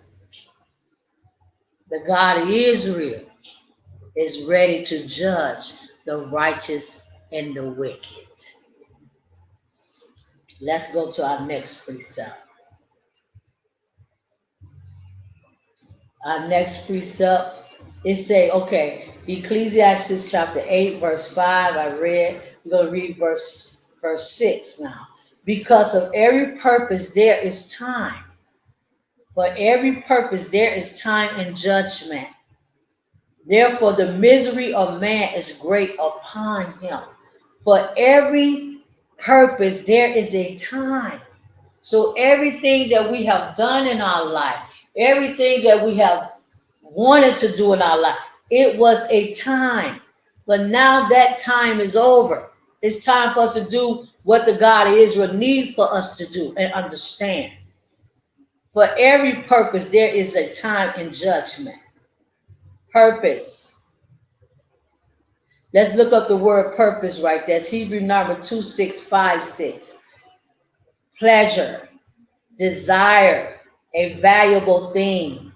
is ready to judge the righteous and the wicked. Let's go to our next precept. Our next precept, it say, okay, Ecclesiastes chapter 8, verse 5, I read. We're going to read verse 6 now. Because of every purpose there is time. For every purpose there is time and judgment. Therefore the misery of man is great upon him. For every purpose there is a time. So everything that we have done in our life, everything that we have wanted to do in our life, it was a time. But now that time is over. It's time for us to do what the God of Israel needs for us to do and understand. For every purpose, there is a time in judgment. Purpose. Let's look up the word purpose right there. It's Hebrew number 2656. Pleasure, desire, a valuable thing,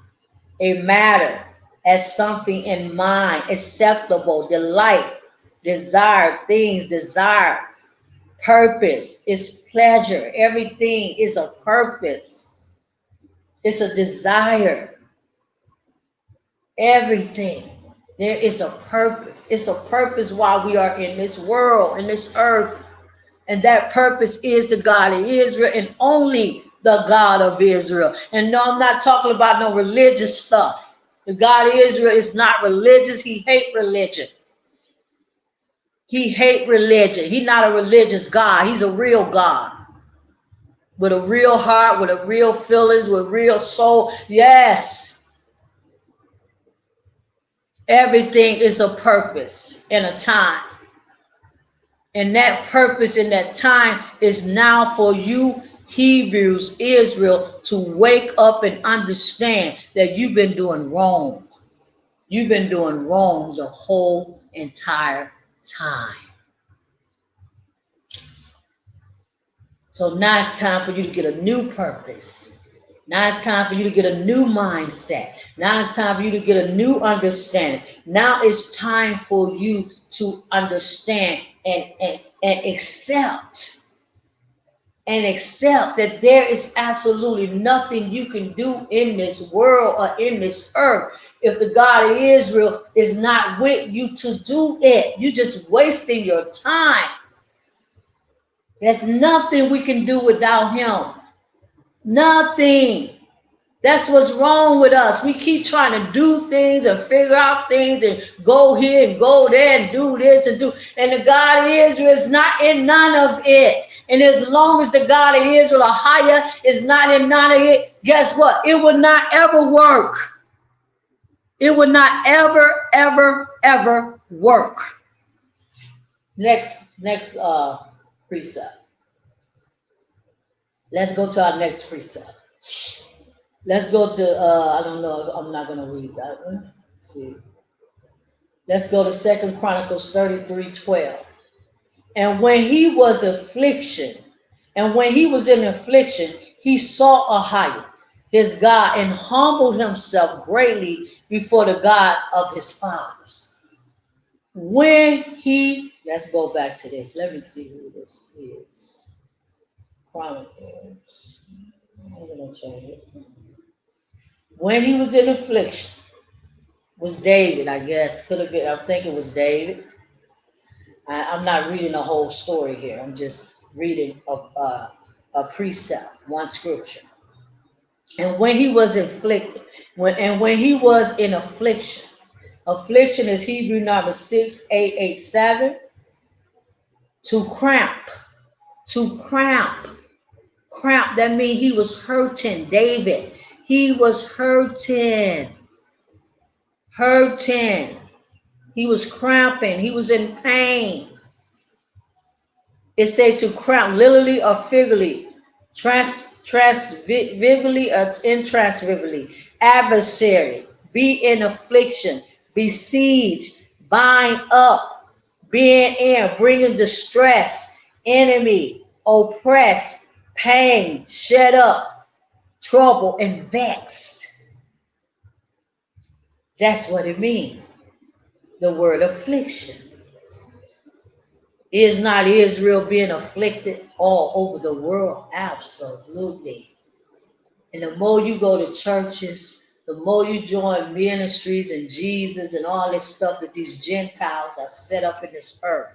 a matter, as something in mind, acceptable, delight, desire, things, desire, purpose, is pleasure. Everything is a purpose. It's a desire. Everything. There is a purpose. It's a purpose why we are in this world, in this earth. And that purpose is the God of Israel and only the God of Israel. And no, I'm not talking about no religious stuff. The God of Israel is not religious. He hates religion. He hates religion. He's not a religious God. He's a real God. With a real heart, with a real feelings, with real soul. Yes. Everything is a purpose and a time. And that purpose in that time is now for you, Hebrews, Israel, to wake up and understand that you've been doing wrong. You've been doing wrong the whole entire time. So now it's time for you to get a new purpose. Now it's time for you to get a new mindset. Now it's time for you to get a new understanding. Now it's time for you to understand and accept that there is absolutely nothing you can do in this world or in this earth if the God of Israel is not with you to do it. You're just wasting your time. There's nothing we can do without him. Nothing. That's what's wrong with us. We keep trying to do things and figure out things and go here and go there and do this and do. And the God of Israel is not in none of it. And as long as the God of Israel, or higher, is not in none of it, guess what? It will not ever work. It will not ever, ever, ever work. Next precept. Let's go to our next precept. Let's go to, I don't know, I'm not going to read that one. Let's see. Let's go to 2 Chronicles 33:12. And when he was in affliction, he sought Ahijah, his God, and humbled himself greatly before the God of his fathers. let's go back to this. Let me see who this is. Chronicles. I'm gonna change it. When he was in affliction, was David, I guess. Could have been, I think it was David. I'm not reading the whole story here. I'm just reading a precept, one scripture. And when he was inflicted, when he was in affliction, affliction is Hebrew number 6887. To cramp, to cramp, cramp. That means he was hurting. David, he was hurting, hurting. He was cramping. He was in pain. It said to cramp, literally or figuratively, transvivally or intransvivally, adversary, be in affliction, besiege, bind up, being in, bringing distress, enemy, oppress, pain, shut up, trouble, and vexed. That's what it means. The word affliction. Is not Israel being afflicted all over the world? Absolutely. And the more you go to churches, the more you join ministries and Jesus and all this stuff that these Gentiles are set up in this earth,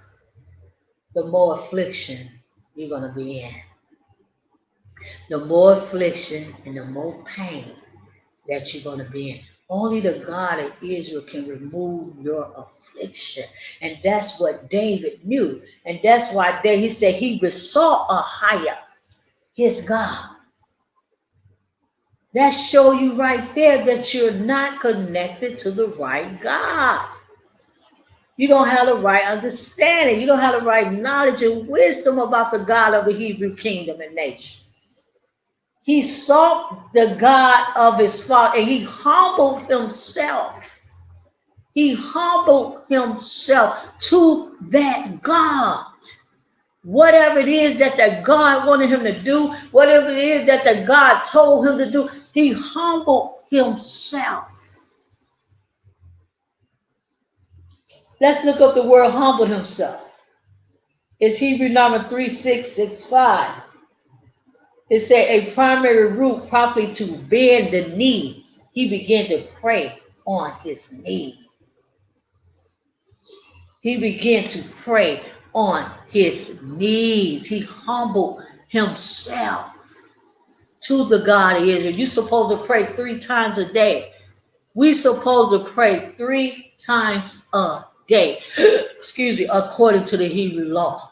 the more affliction you're going to be in. The more affliction and the more pain that you're going to be in. Only the God of Israel can remove your affliction. And that's what David knew. And that's why he said he besought Ahijah, his God. That show you right there that you're not connected to the right God. You don't have the right understanding. You don't have the right knowledge and wisdom about the God of the Hebrew kingdom and nation. He sought the God of his father and he humbled himself. He humbled himself to that God. Whatever it is that the God wanted him to do, whatever it is that the God told him to do, he humbled himself. Let's look up the word humbled himself. It's Hebrew number 3665. It said a primary root properly to bend the knee. He began to pray on his knee. He began to pray on his knees. He humbled himself to the God of Israel. You're supposed to pray 3 times a day. We're supposed to pray 3 times a day. Excuse me, according to the Hebrew law.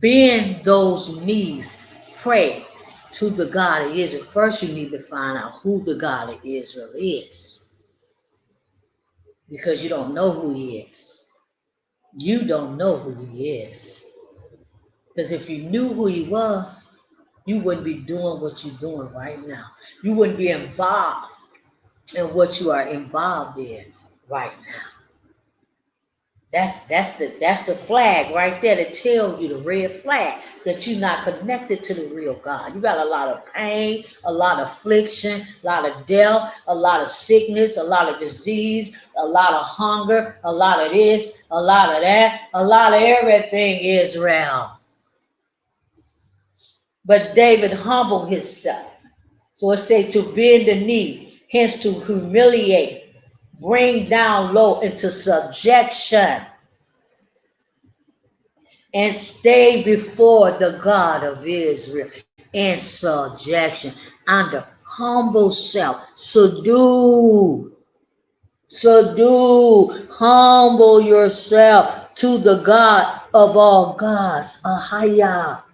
Bend those knees. Pray to the God of Israel. First, you need to find out who the God of Israel is. Because you don't know who he is. You don't know who he is. Because if you knew who he was, you wouldn't be doing what you're doing right now. You wouldn't be involved in what you are involved in right now. That's the flag right there to tell you, the red flag, that you're not connected to the real God. You got a lot of pain, a lot of affliction, a lot of death, a lot of sickness, a lot of disease, a lot of hunger, a lot of this, a lot of that, a lot of everything, Israel. But David humbled himself. So it says to bend the knee, hence to humiliate, bring down low into subjection, and stay before the God of Israel in subjection, under humble self. Subdue, humble yourself to the God of all gods, Ahijah.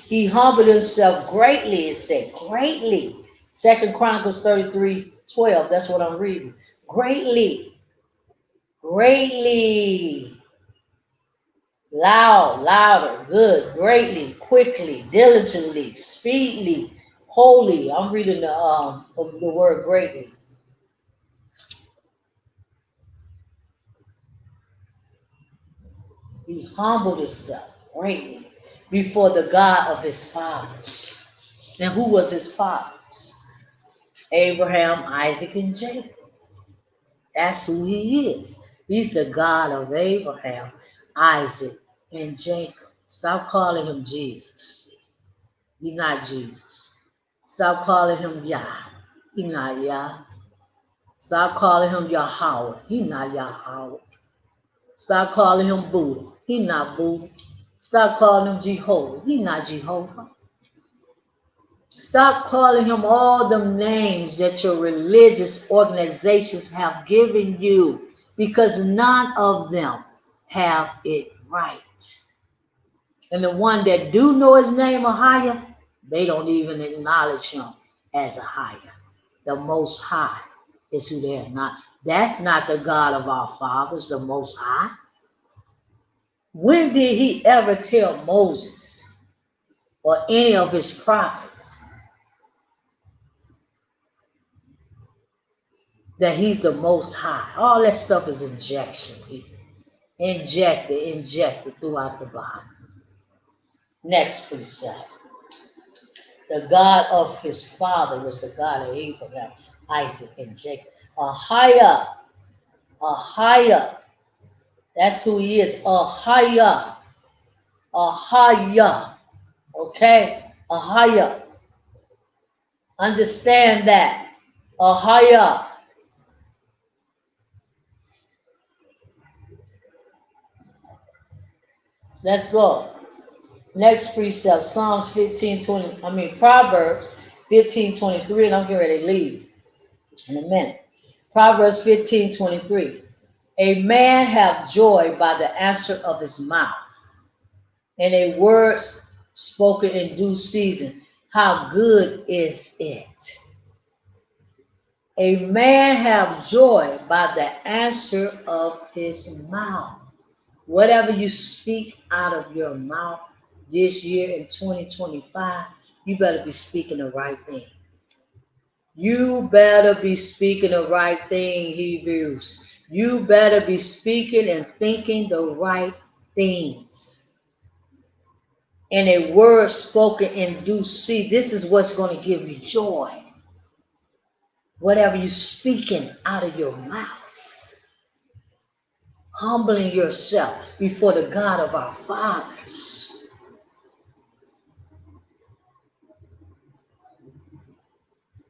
He humbled himself greatly, it said, greatly. 2 Chronicles 33:12, that's what I'm reading. Greatly, greatly. Loud, louder, good, greatly, quickly, diligently, speedily, wholly. I'm reading the word greatly. He humbled himself greatly before the God of his fathers. And who was his fathers? Abraham, Isaac, and Jacob. That's who he is. He's the God of Abraham, Isaac, and Jacob. Stop calling him Jesus. He's not Jesus. Stop calling him Yah. He's not Yah. Stop calling him Yahweh. He's not Yahweh. Stop calling him Buddha. He's not Buddha. Stop calling him Jehovah. He's not Jehovah. Stop calling him all the names that your religious organizations have given you, because none of them have it right. And the one that do know his name Ahia, they don't even acknowledge him as Ahia. The Most High is who they are not. That's not the God of our fathers, the Most High. When did he ever tell Moses or any of his prophets that he's the Most High? All that stuff is injection, people. Injected throughout the Bible. Next precept. The God of his father was the God of Abraham, Isaac, and Jacob. Ahia. That's who he is. Ahia. Okay? Ahia. Understand that. Ahia. Let's go. Next precept, Psalms 15:20. Proverbs 15:23, and I'm getting ready to leave in a minute. Proverbs 15:23. A man have joy by the answer of his mouth, and a word spoken in due season. How good is it? A man have joy by the answer of his mouth. Whatever you speak out of your mouth this year in 2025, you better be speaking the right thing. You better be speaking the right thing, Hebrews. You better be speaking and thinking the right things. And a word spoken in due season. This is what's going to give you joy. Whatever you're speaking out of your mouth. Humbling yourself before the God of our fathers.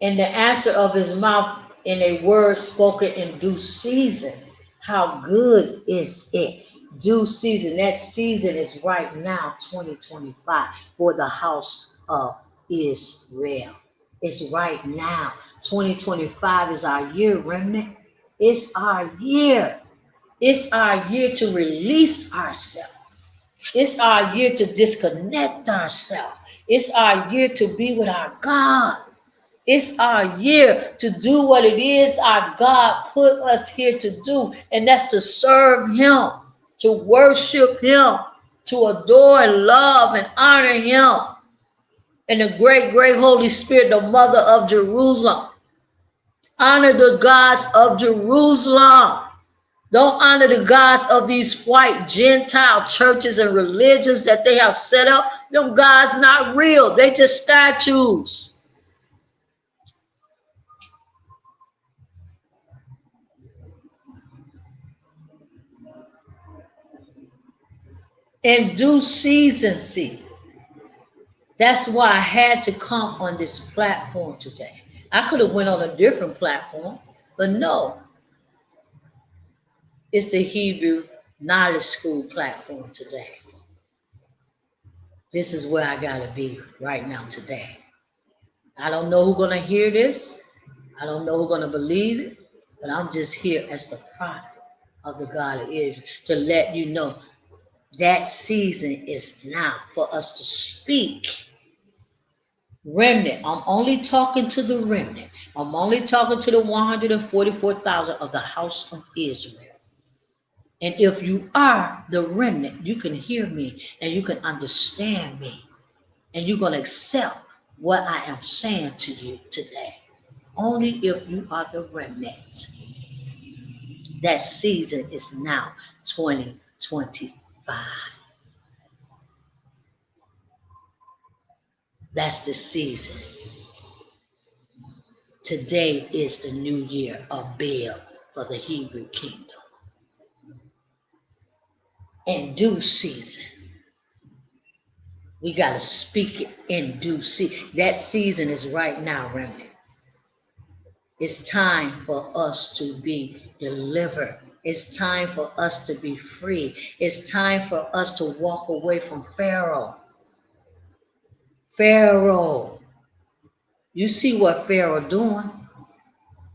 And the answer of his mouth in a word spoken in due season. How good is it? Due season. That season is right now, 2025, for the house of Israel. It's right now. 2025 is our year, remnant. It's our year. It's our year to release ourselves. It's our year to disconnect ourselves. It's our year to be with our God. It's our year to do what it is our God put us here to do, and that's to serve him, to worship him, to adore and love and honor him. And the great, great Holy Spirit, the mother of Jerusalem. Honor the gods of Jerusalem. Don't honor the gods of these white Gentile churches and religions that they have set up. Them gods not real. They just statues. In due season, see. That's why I had to come on this platform today. I could have went on a different platform, but no. It's the Hebrew Knowledge School platform today. This is where I gotta be right now today. I don't know who's gonna hear this. I don't know who's gonna believe it, but I'm just here as the prophet of the God of Israel to let you know that season is now for us to speak. Remnant. I'm only talking to the remnant. I'm only talking to the 144,000 of the house of Israel. And if you are the remnant, you can hear me and you can understand me. And you're going to accept what I am saying to you today. Only if you are the remnant. That season is now 2025. That's the season. Today is the new year of Baal for the Hebrew kingdom. In due season, we got to speak it in due season. That season is right now, remnant. It's time for us to be delivered. It's time for us to be free. It's time for us to walk away from Pharaoh. Pharaoh. You see what Pharaoh doing?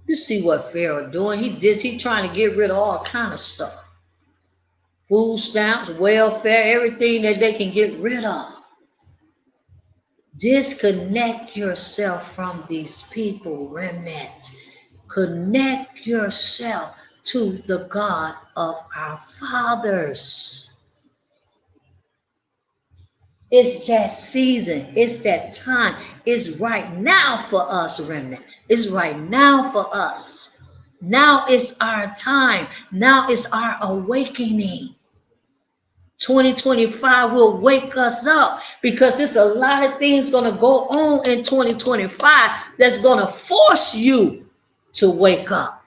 You see what Pharaoh doing? He trying to get rid of all kind of stuff. Food stamps, welfare, everything that they can get rid of. Disconnect yourself from these people, remnant. Connect yourself to the God of our fathers. It's that season. It's that time. It's right now for us, remnant. It's right now for us. Now is our time. Now is our awakening. 2025 will wake us up because there's a lot of things going to go on in 2025 that's going to force you to wake up.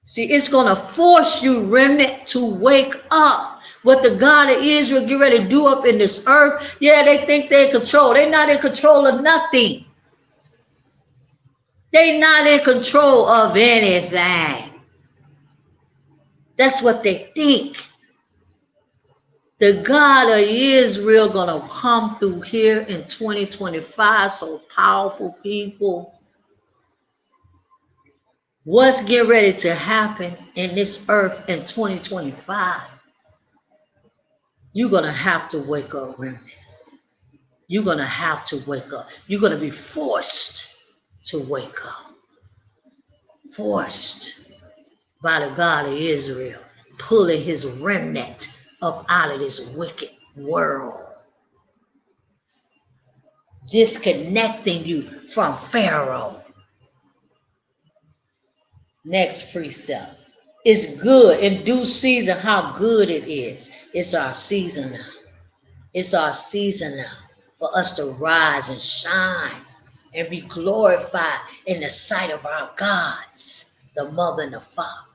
See, it's going to force you, remnant, to wake up. What the God of Israel get ready to do up in this earth, yeah, they think they're in control. They're not in control of nothing. They're not in control of anything. That's what they think. The God of Israel gonna come through here in 2025. So powerful, people. What's getting ready to happen in this earth in 2025? You're gonna have to wake up, remnant. You're gonna have to wake up. You're gonna be forced to wake up. Forced by the God of Israel, pulling his remnant up out of this wicked world. Disconnecting you from Pharaoh. Next precept. It's good in due season. How good it is. It's our season now. It's our season now for us to rise and shine and be glorified in the sight of our gods, the mother and the father.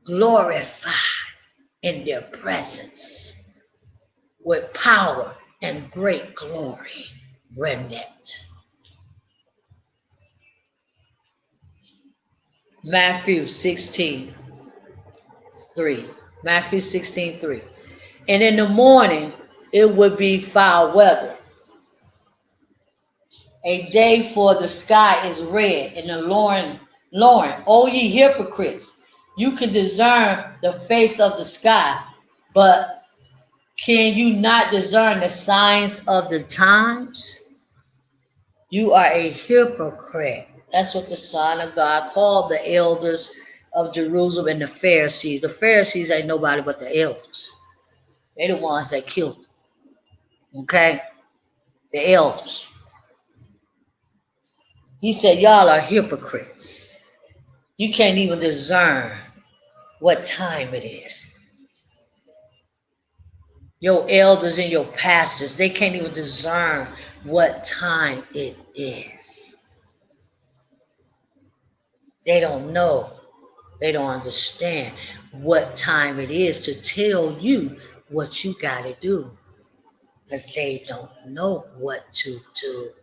Glorified in their presence with power and great glory. Remnant. Matthew 16:3. Matthew 16:3. And in the morning it would be foul weather. A day for the sky is red, and the Lord, O ye hypocrites, you can discern the face of the sky, but can you not discern the signs of the times? You are a hypocrite. That's what the Son of God called the elders of Jerusalem and the Pharisees. The Pharisees ain't nobody but the elders. They're the ones that killed them. Okay? The elders. He said, y'all are hypocrites. You can't even discern what time it is. Your elders and your pastors, they can't even discern what time it is. They don't know. They don't understand what time it is to tell you what you got to do, because they don't know what to do.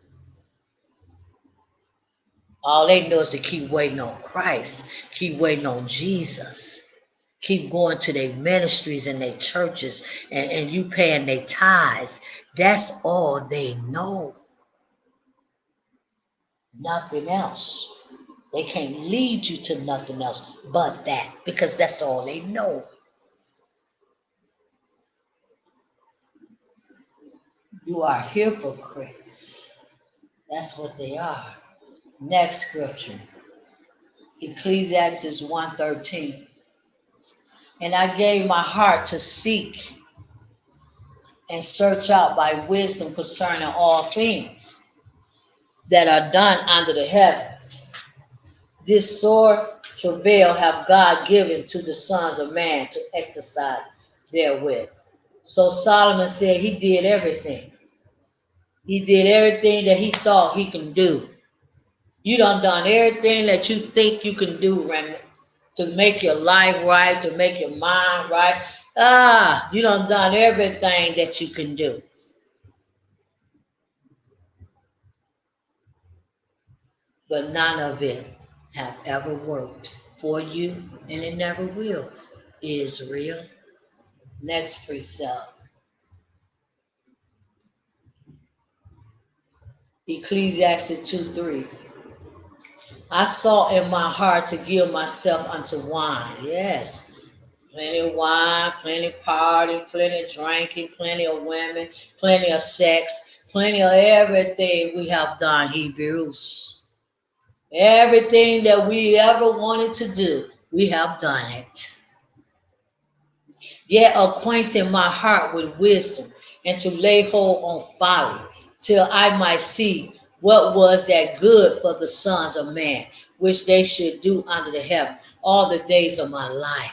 All they know is to keep waiting on Christ, keep waiting on Jesus, keep going to their ministries and their churches, and you paying their tithes. That's all they know. Nothing else. They can't lead you to nothing else but that, because that's all they know. You are hypocrites. That's what they are. Next scripture. Ecclesiastes 1:13. And I gave my heart to seek and search out by wisdom concerning all things that are done under the heavens. This sore travail have God given to the sons of man to exercise therewith. So Solomon said he did everything. He did everything that he thought he can do. You done everything that you think you can do, Remy, to make your life right, to make your mind right. You done everything that you can do. But none of it have ever worked for you, and it never will. Israel. Next precept. Ecclesiastes 2:3. I sought in my heart to give myself unto wine. Yes. Plenty of wine, plenty of party, plenty of drinking, plenty of women, plenty of sex, plenty of everything we have done, Hebrews. Everything that we ever wanted to do, we have done it. Yet acquainting my heart with wisdom, and to lay hold on folly, till I might see what was that good for the sons of man, which they should do under the heaven all the days of my life.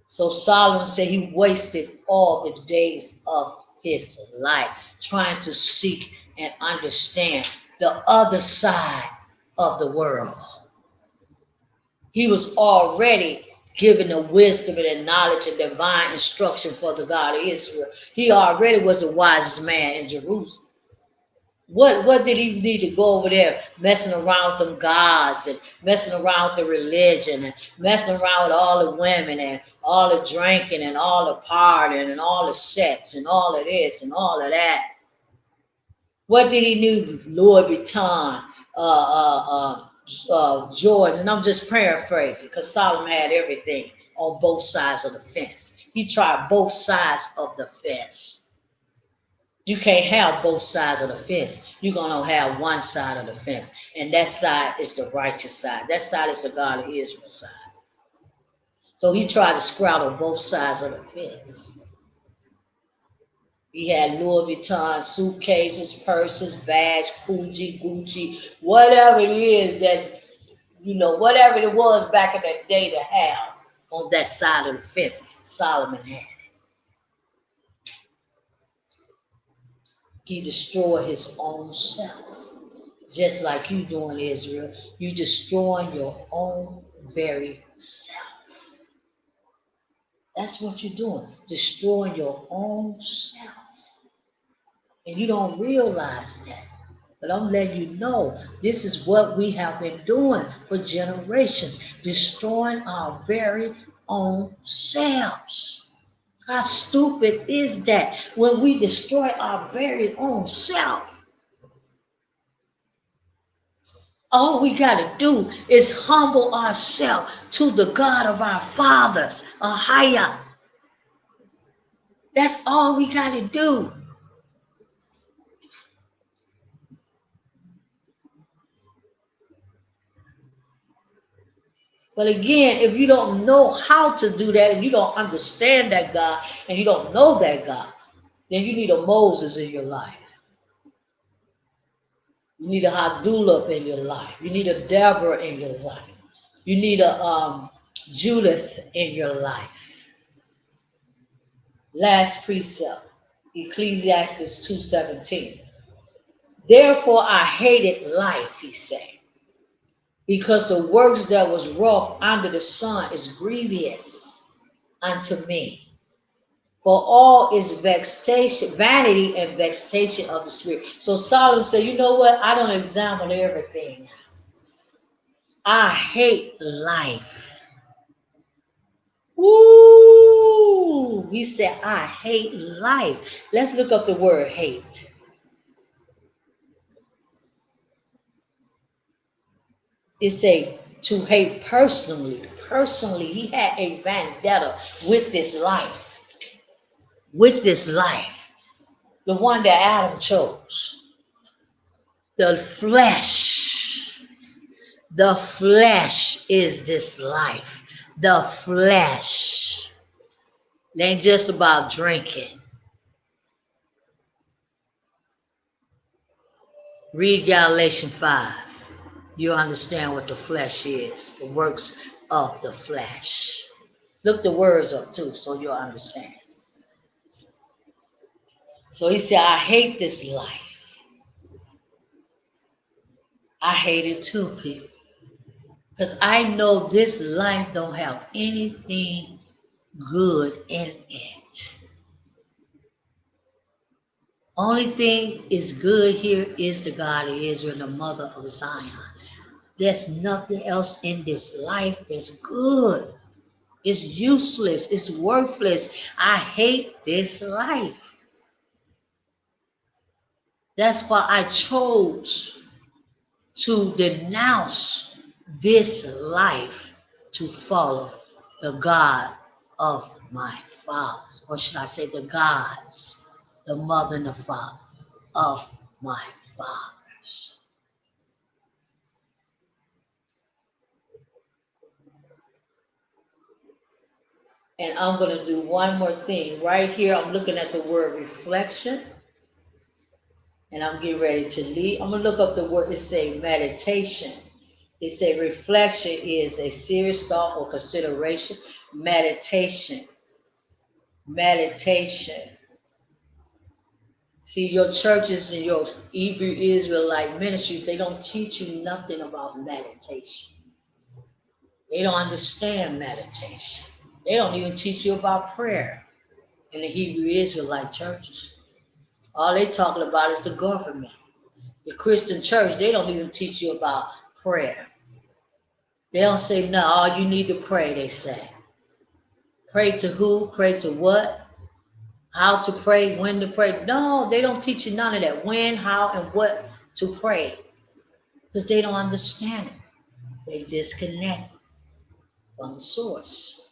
So Solomon said he wasted all the days of his life trying to seek and understand the other side of the world. He was already given the wisdom and the knowledge and divine instruction for the God of Israel. He already was the wisest man in Jerusalem. What did he need to go over there messing around with them gods and messing around with the religion and messing around with all the women and all the drinking and all the partying and all the sex and all of this and all of that? What did he need? Louis Vuitton, George, and I'm just paraphrasing because Solomon had everything on both sides of the fence. He tried both sides of the fence. You can't have both sides of the fence. You're going to have one side of the fence. And that side is the righteous side. That side is the God of Israel side. So he tried to straddle both sides of the fence. He had Louis Vuitton suitcases, purses, bags, Gucci, whatever it is that, whatever it was back in that day to have on that side of the fence, Solomon had it. He destroyed his own self. Just like you doing, Israel. You destroying your own very self. That's what you're doing. Destroying your own self. And you don't realize that. But I'm letting you know this is what we have been doing for generations. Destroying our very own selves. How stupid is that when we destroy our very own self? All we got to do is humble ourselves to the God of our fathers, Ahaya. That's all we got to do. But again, if you don't know how to do that and you don't understand that God and you don't know that God, then you need a Moses in your life. You need a Hadullah in your life. You need a Deborah in your life. You need a Judith in your life. Last precept, Ecclesiastes 2:17. Therefore I hated life, he said, because the works that was wrought under the sun is grievous unto me. For all is vexation, vanity and vexation of the spirit. So Solomon said, you know what? I don't examine everything. I hate life. Woo! He said, I hate life. Let's look up the word hate. It say to hate personally. Personally, he had a vendetta with this life. With this life. The one that Adam chose. The flesh. The flesh is this life. The flesh. It ain't just about drinking. Read Galatians 5. You understand what the flesh is. The works of the flesh. Look the words up too, so you'll understand. So he said, I hate this life. I hate it too, people. Because I know this life don't have anything good in it. Only thing is good here is the God of Israel, the mother of Zion. There's nothing else in this life that's good. It's useless. It's worthless. I hate this life. That's why I chose to denounce this life to follow the God of my fathers. Or should I say the gods, the mother and the father of my fathers. And I'm going to do one more thing. Right here, I'm looking at the word reflection. And I'm getting ready to leave. I'm going to look up the word. It say meditation. It say reflection is a serious thought or consideration. Meditation. Meditation. See, your churches and your Hebrew Israelite ministries, they don't teach you nothing about meditation. They don't understand meditation. They don't even teach you about prayer in the Hebrew Israelite churches. All they talking about is the government. The Christian church, they don't even teach you about prayer. They don't say, no, all you need to pray, they say. Pray to who? Pray to what? How to pray, when to pray. No, they don't teach you none of that. When, how, and what to pray. Because they don't understand it. They disconnect from the source,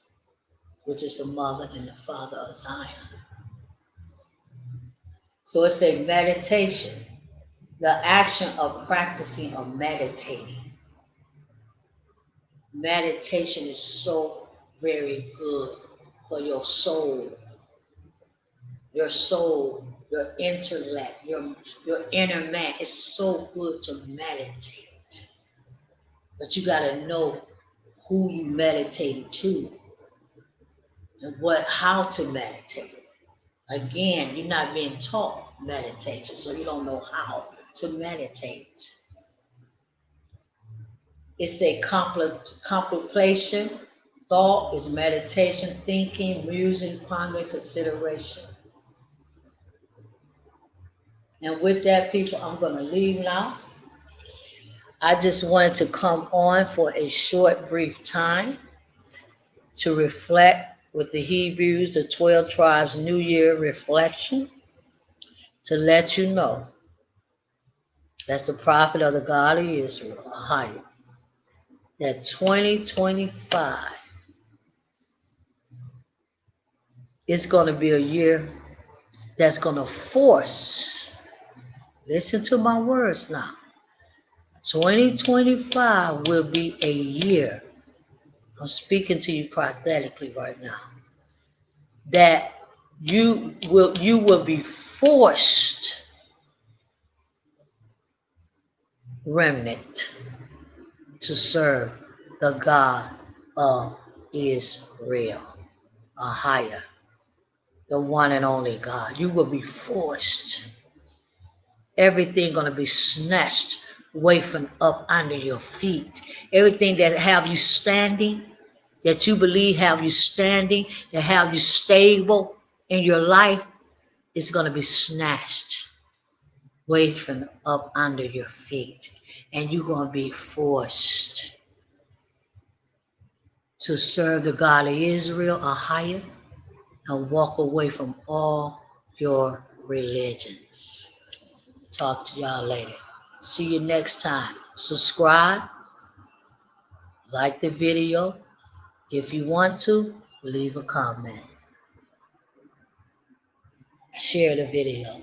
which is the mother and the father of Zion. So it's a meditation, the action of practicing or meditating. Meditation is so very good for your soul, your intellect, your inner man. It's so good to meditate. But you got to know who you meditate to and how to meditate. Again, you're not being taught meditation, so you don't know how to meditate. It's a contemplation. Thought is meditation, thinking, musing, pondering, consideration. And with that, people, I'm going to leave now. I just wanted to come on for a short, brief time to reflect with the Hebrews, the 12 tribes New Year reflection, to let you know that's the prophet of the God of Israel, Ahio, that 2025 is going to be a year that's going to force, listen to my words now, 2025 will be a year, I'm speaking to you prophetically right now, that you will be forced, remnant, to serve the God of Israel, Ahio, the one and only God. You will be forced. Everything gonna be snatched away from up under your feet. Everything that have you standing, that you believe have you standing, that have you stable in your life, is gonna be snatched away from up under your feet. And you're gonna be forced to serve the God of Israel, Ahio, and walk away from all your religions. Talk to y'all later. See you next time. Subscribe, like the video. If you want to, leave a comment. Share the video.